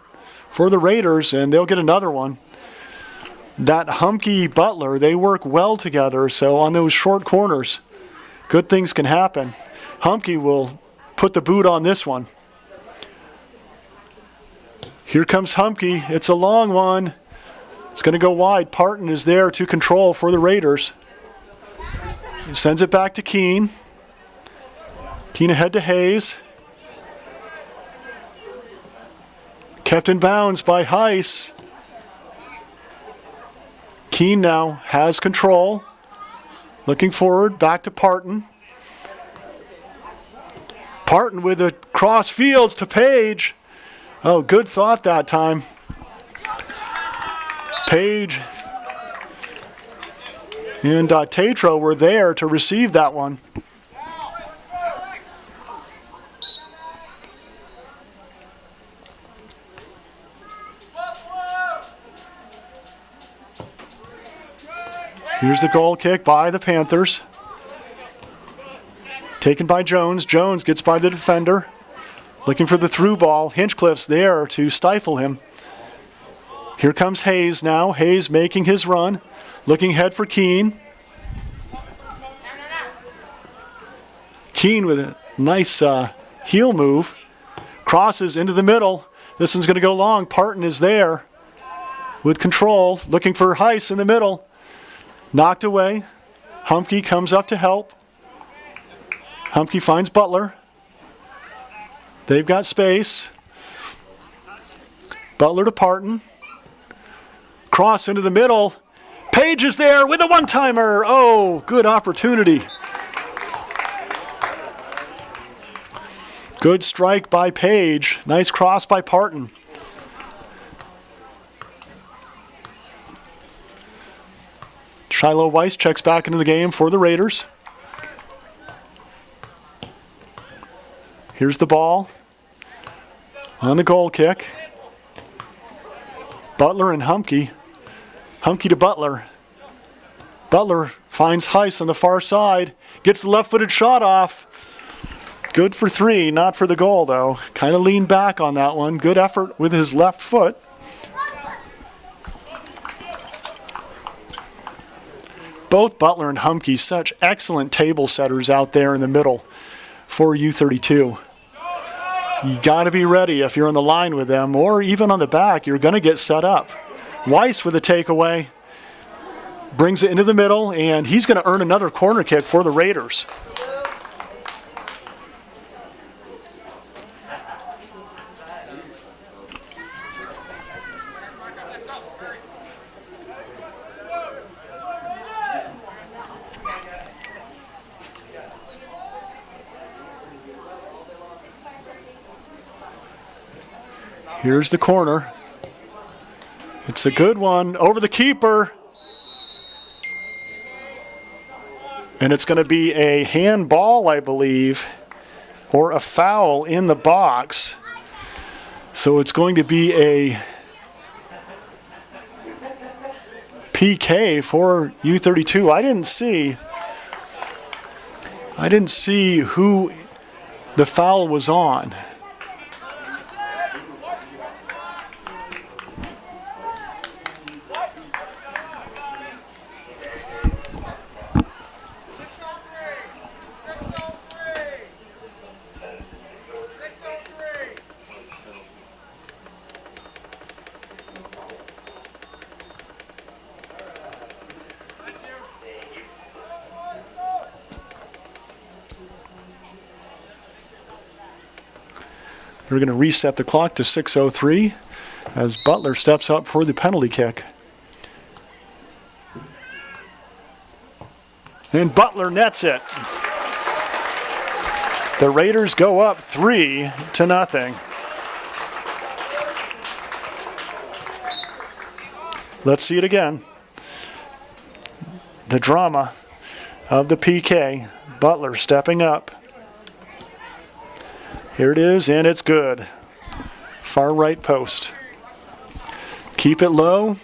for the Raiders, and they'll get another one. That Humke Butler, they work well together, so on those short corners, good things can happen. Humke will put the boot on this one. Here comes Humke. It's a long one. It's going to go wide. Parton is there to control for the Raiders. He sends it back to Keene. Keene ahead to Hayes. Kept in bounds by Heiss. Keene now has control. Looking forward, back to Parton. Parton with a cross fields to Page. Oh, good thought that time. Page and Tatro were there to receive that one. Here's the goal kick by the Panthers. Taken by Jones. Jones gets by the defender. Looking for the through ball. Hinchcliffe's there to stifle him. Here comes Hayes now. Hayes making his run. Looking ahead for Keene. Keene with a nice heel move. Crosses into the middle. This one's going to go long. Parton is there with control. Looking for Heiss in the middle. Knocked away. Humke comes up to help. Humke finds Butler. They've got space. Butler to Parton. Cross into the middle. Page is there with a one-timer. Oh, good opportunity. Good strike by Page. Nice cross by Parton. Shiloh Weiss checks back into the game for the Raiders. Here's the ball on the goal kick. Butler and Humke. Humke to Butler. Butler finds Heiss on the far side. Gets the left-footed shot off. Good for 3, not for the goal though. Kind of leaned back on that one. Good effort with his left foot. Both Butler and Humke, such excellent table setters out there in the middle for U-32. You got to be ready if you're on the line with them, or even on the back, you're going to get set up. Weiss with a takeaway. Brings it into the middle, and he's going to earn another corner kick for the Raiders. Here's the corner. It's a good one over the keeper. And it's going to be a handball, I believe, or a foul in the box. So it's going to be a PK for U-32. I didn't see who the foul was on. We're going to reset the clock to 6:03 as Butler steps up for the penalty kick. And Butler nets it. The Raiders go up 3-0. Let's see it again. The drama of the PK. Butler stepping up. Here it is, and it's good. Far right post. Keep it low.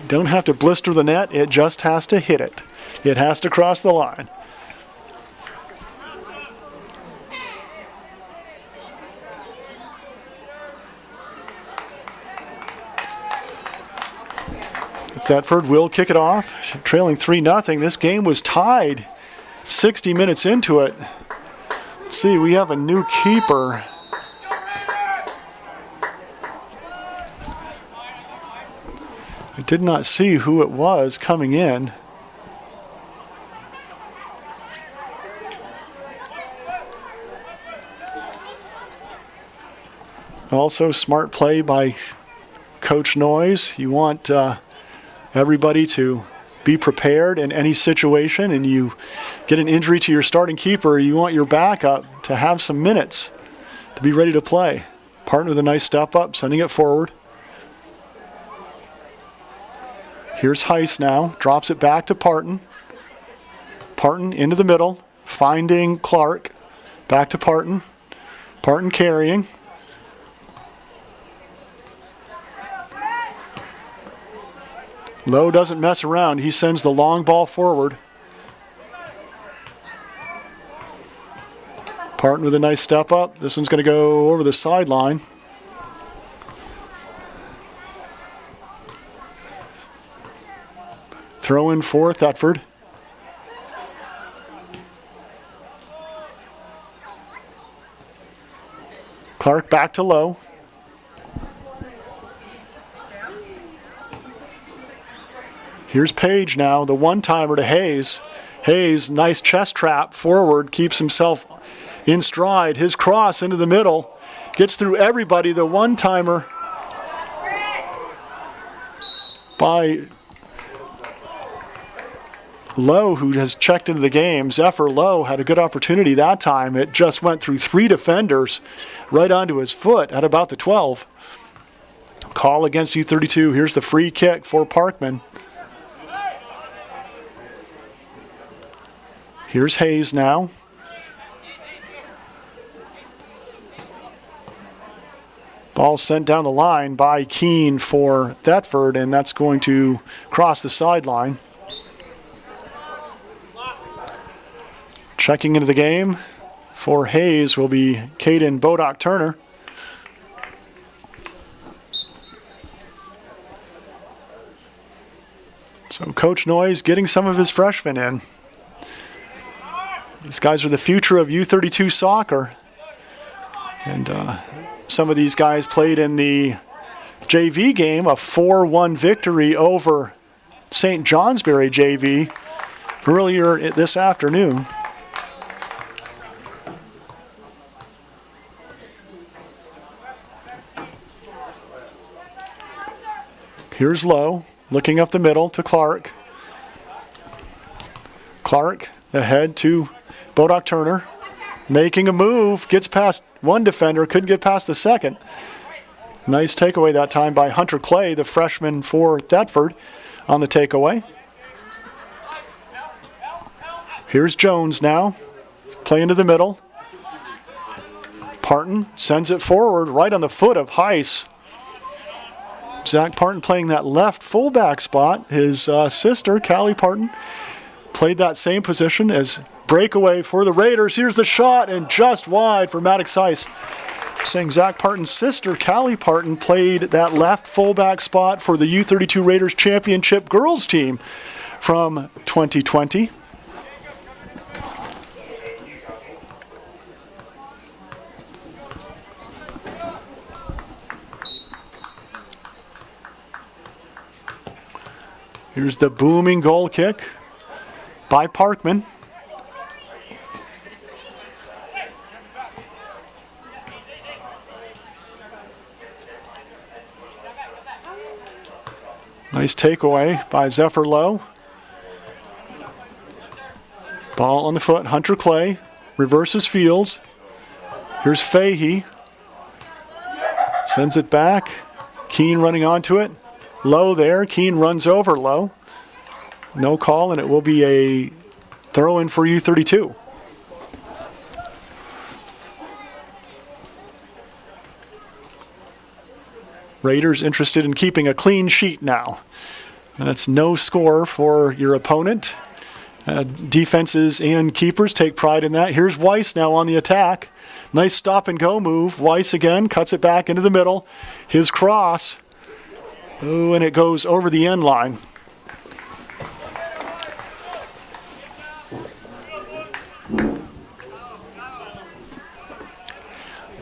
Don't have to blister the net. It just has to hit it. It has to cross the line. Thetford will kick it off, trailing 3-0. This game was tied 60 minutes into it. Let's see, we have a new keeper. I did not see who it was coming in. Also, smart play by Coach Noyes. You want everybody to be prepared in any situation, and you get an injury to your starting keeper, you want your backup to have some minutes to be ready to play. Parton with a nice step up, sending it forward. Here's Heiss now, drops it back to Parton. Parton into the middle, finding Clark. Back to Parton. Parton carrying. Lowe doesn't mess around. He sends the long ball forward. Parton with a nice step up. This one's going to go over the sideline. Throw in for Thetford. Clark back to Lowe. Here's Page now, the one-timer to Hayes. Hayes, nice chest trap forward, keeps himself in stride. His cross into the middle, gets through everybody. The one-timer by Lowe, who has checked into the game. Zephyr Lowe had a good opportunity that time. It just went through 3 defenders right onto his foot at about the 12. Call against U-32. Here's the free kick for Parkman. Here's Hayes now. Ball sent down the line by Keene for Thetford, and that's going to cross the sideline. Checking into the game for Hayes will be Caden Bodock-Turner. So Coach Noyes getting some of his freshmen in. These guys are the future of U-32 soccer. And some of these guys played in the JV game, a 4-1 victory over St. Johnsbury JV earlier this afternoon. Here's Lowe, looking up the middle to Clark. Clark ahead to Bodock-Turner, making a move, gets past one defender, couldn't get past the second. Nice takeaway that time by Hunter Clay, the freshman for Thetford, on the takeaway. Here's Jones now, play into the middle. Parton sends it forward right on the foot of Heiss. Zach Parton playing that left fullback spot. His sister, Callie Parton, played that same position as breakaway for the Raiders. Here's the shot, and just wide for Maddox Heiss. Saying Zach Parton's sister, Callie Parton, played that left fullback spot for the U-32 Raiders Championship girls team from 2020. Here's the booming goal kick by Parkman. Nice takeaway by Zephyr Lowe. Ball on the foot, Hunter Clay reverses fields. Here's Fahey. Sends it back. Keene running onto it. Lowe there, Keene runs over Lowe. No call, and it will be a throw-in for U-32. Raiders interested in keeping a clean sheet now. And that's no score for your opponent. Defenses and keepers take pride in that. Here's Weiss now on the attack. Nice stop-and-go move. Weiss again cuts it back into the middle. His cross. Oh, and it goes over the end line.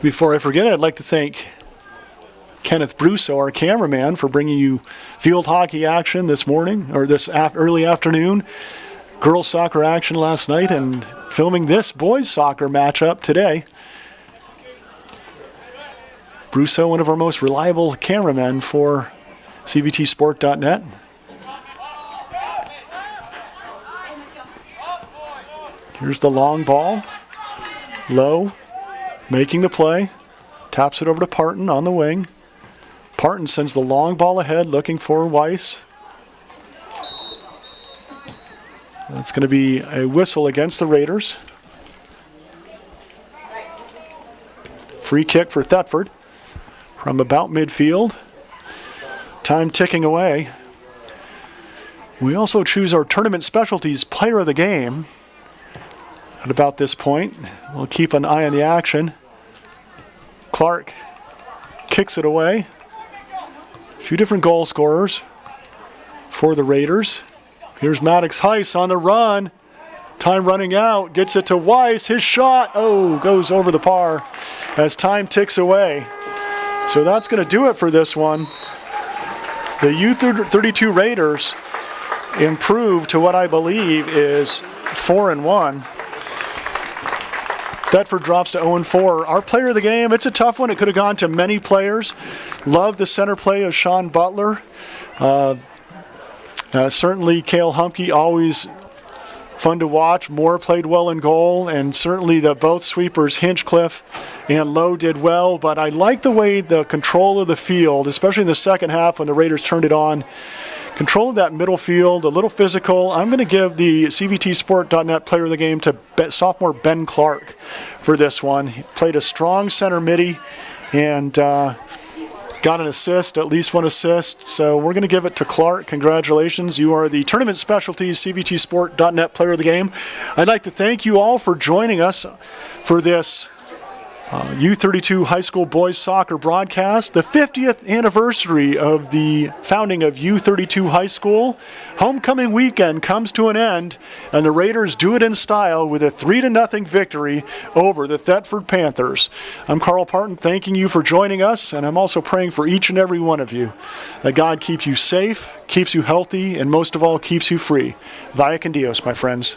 Before I forget, I'd like to thank Kenneth Brusso, our cameraman, for bringing you field hockey action this morning, or this early afternoon, girls soccer action last night, and filming this boys soccer matchup today. Brusso, one of our most reliable cameramen for CVTsport.net. Here's the long ball. Lowe making the play. Taps it over to Parton on the wing. Parton sends the long ball ahead, looking for Weiss. That's going to be a whistle against the Raiders. Free kick for Thetford from about midfield. Time ticking away. We also choose our tournament specialties player of the game at about this point. We'll keep an eye on the action. Clark kicks it away. A few different goal scorers for the Raiders. Here's Maddox Heiss on the run. Time running out. Gets it to Weiss. His shot, goes over the bar as time ticks away. So that's going to do it for this one. The U-32 Raiders improved to what I believe is 4-1. Thetford drops to 0-4. Our player of the game, it's a tough one. It could have gone to many players. Love the center play of Sean Butler. Certainly Cale Humke, always fun to watch. Moore played well in goal, and certainly both sweepers, Hinchcliffe and Lowe, did well. But I like the way the control of the field, especially in the second half when the Raiders turned it on, control of that middle field, a little physical. I'm going to give the CVTsport.net player of the game to sophomore Ben Clark for this one. He played a strong center midi and got an assist, at least one assist. So we're going to give it to Clark. Congratulations. You are the Tournament Specialties CVTsport.net player of the game. I'd like to thank you all for joining us for this U-32 high school boys soccer broadcast, the 50th anniversary of the founding of U-32 High School. Homecoming weekend comes to an end, and the Raiders do it in style with a 3-0 victory over the Thetford Panthers. I'm Carl Parton, thanking you for joining us, and I'm also praying for each and every one of you that God keeps you safe, keeps you healthy, and most of all, keeps you free. Vaya con Dios, my friends.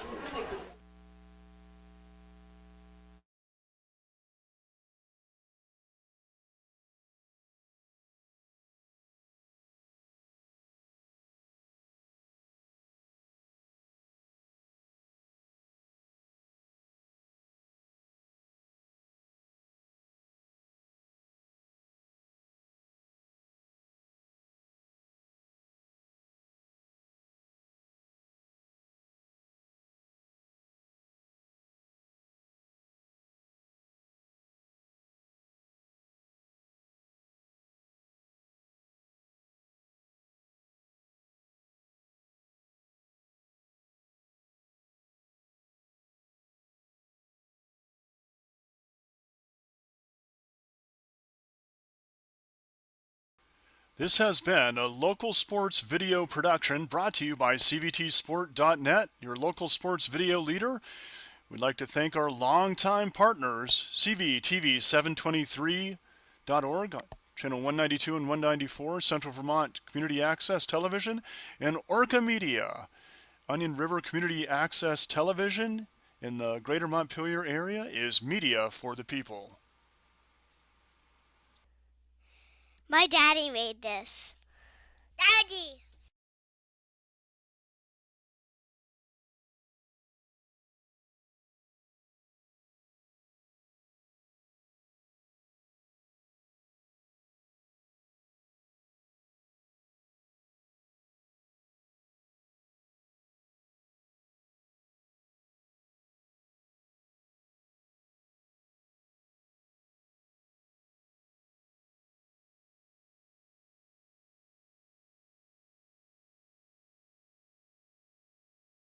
This has been a local sports video production brought to you by CVTsport.net, your local sports video leader. We'd like to thank our longtime partners, CVTV723.org, channel 192 and 194, Central Vermont Community Access Television, and Orca Media, Onion River Community Access Television in the greater Montpelier area is media for the people. My daddy made this. Daddy!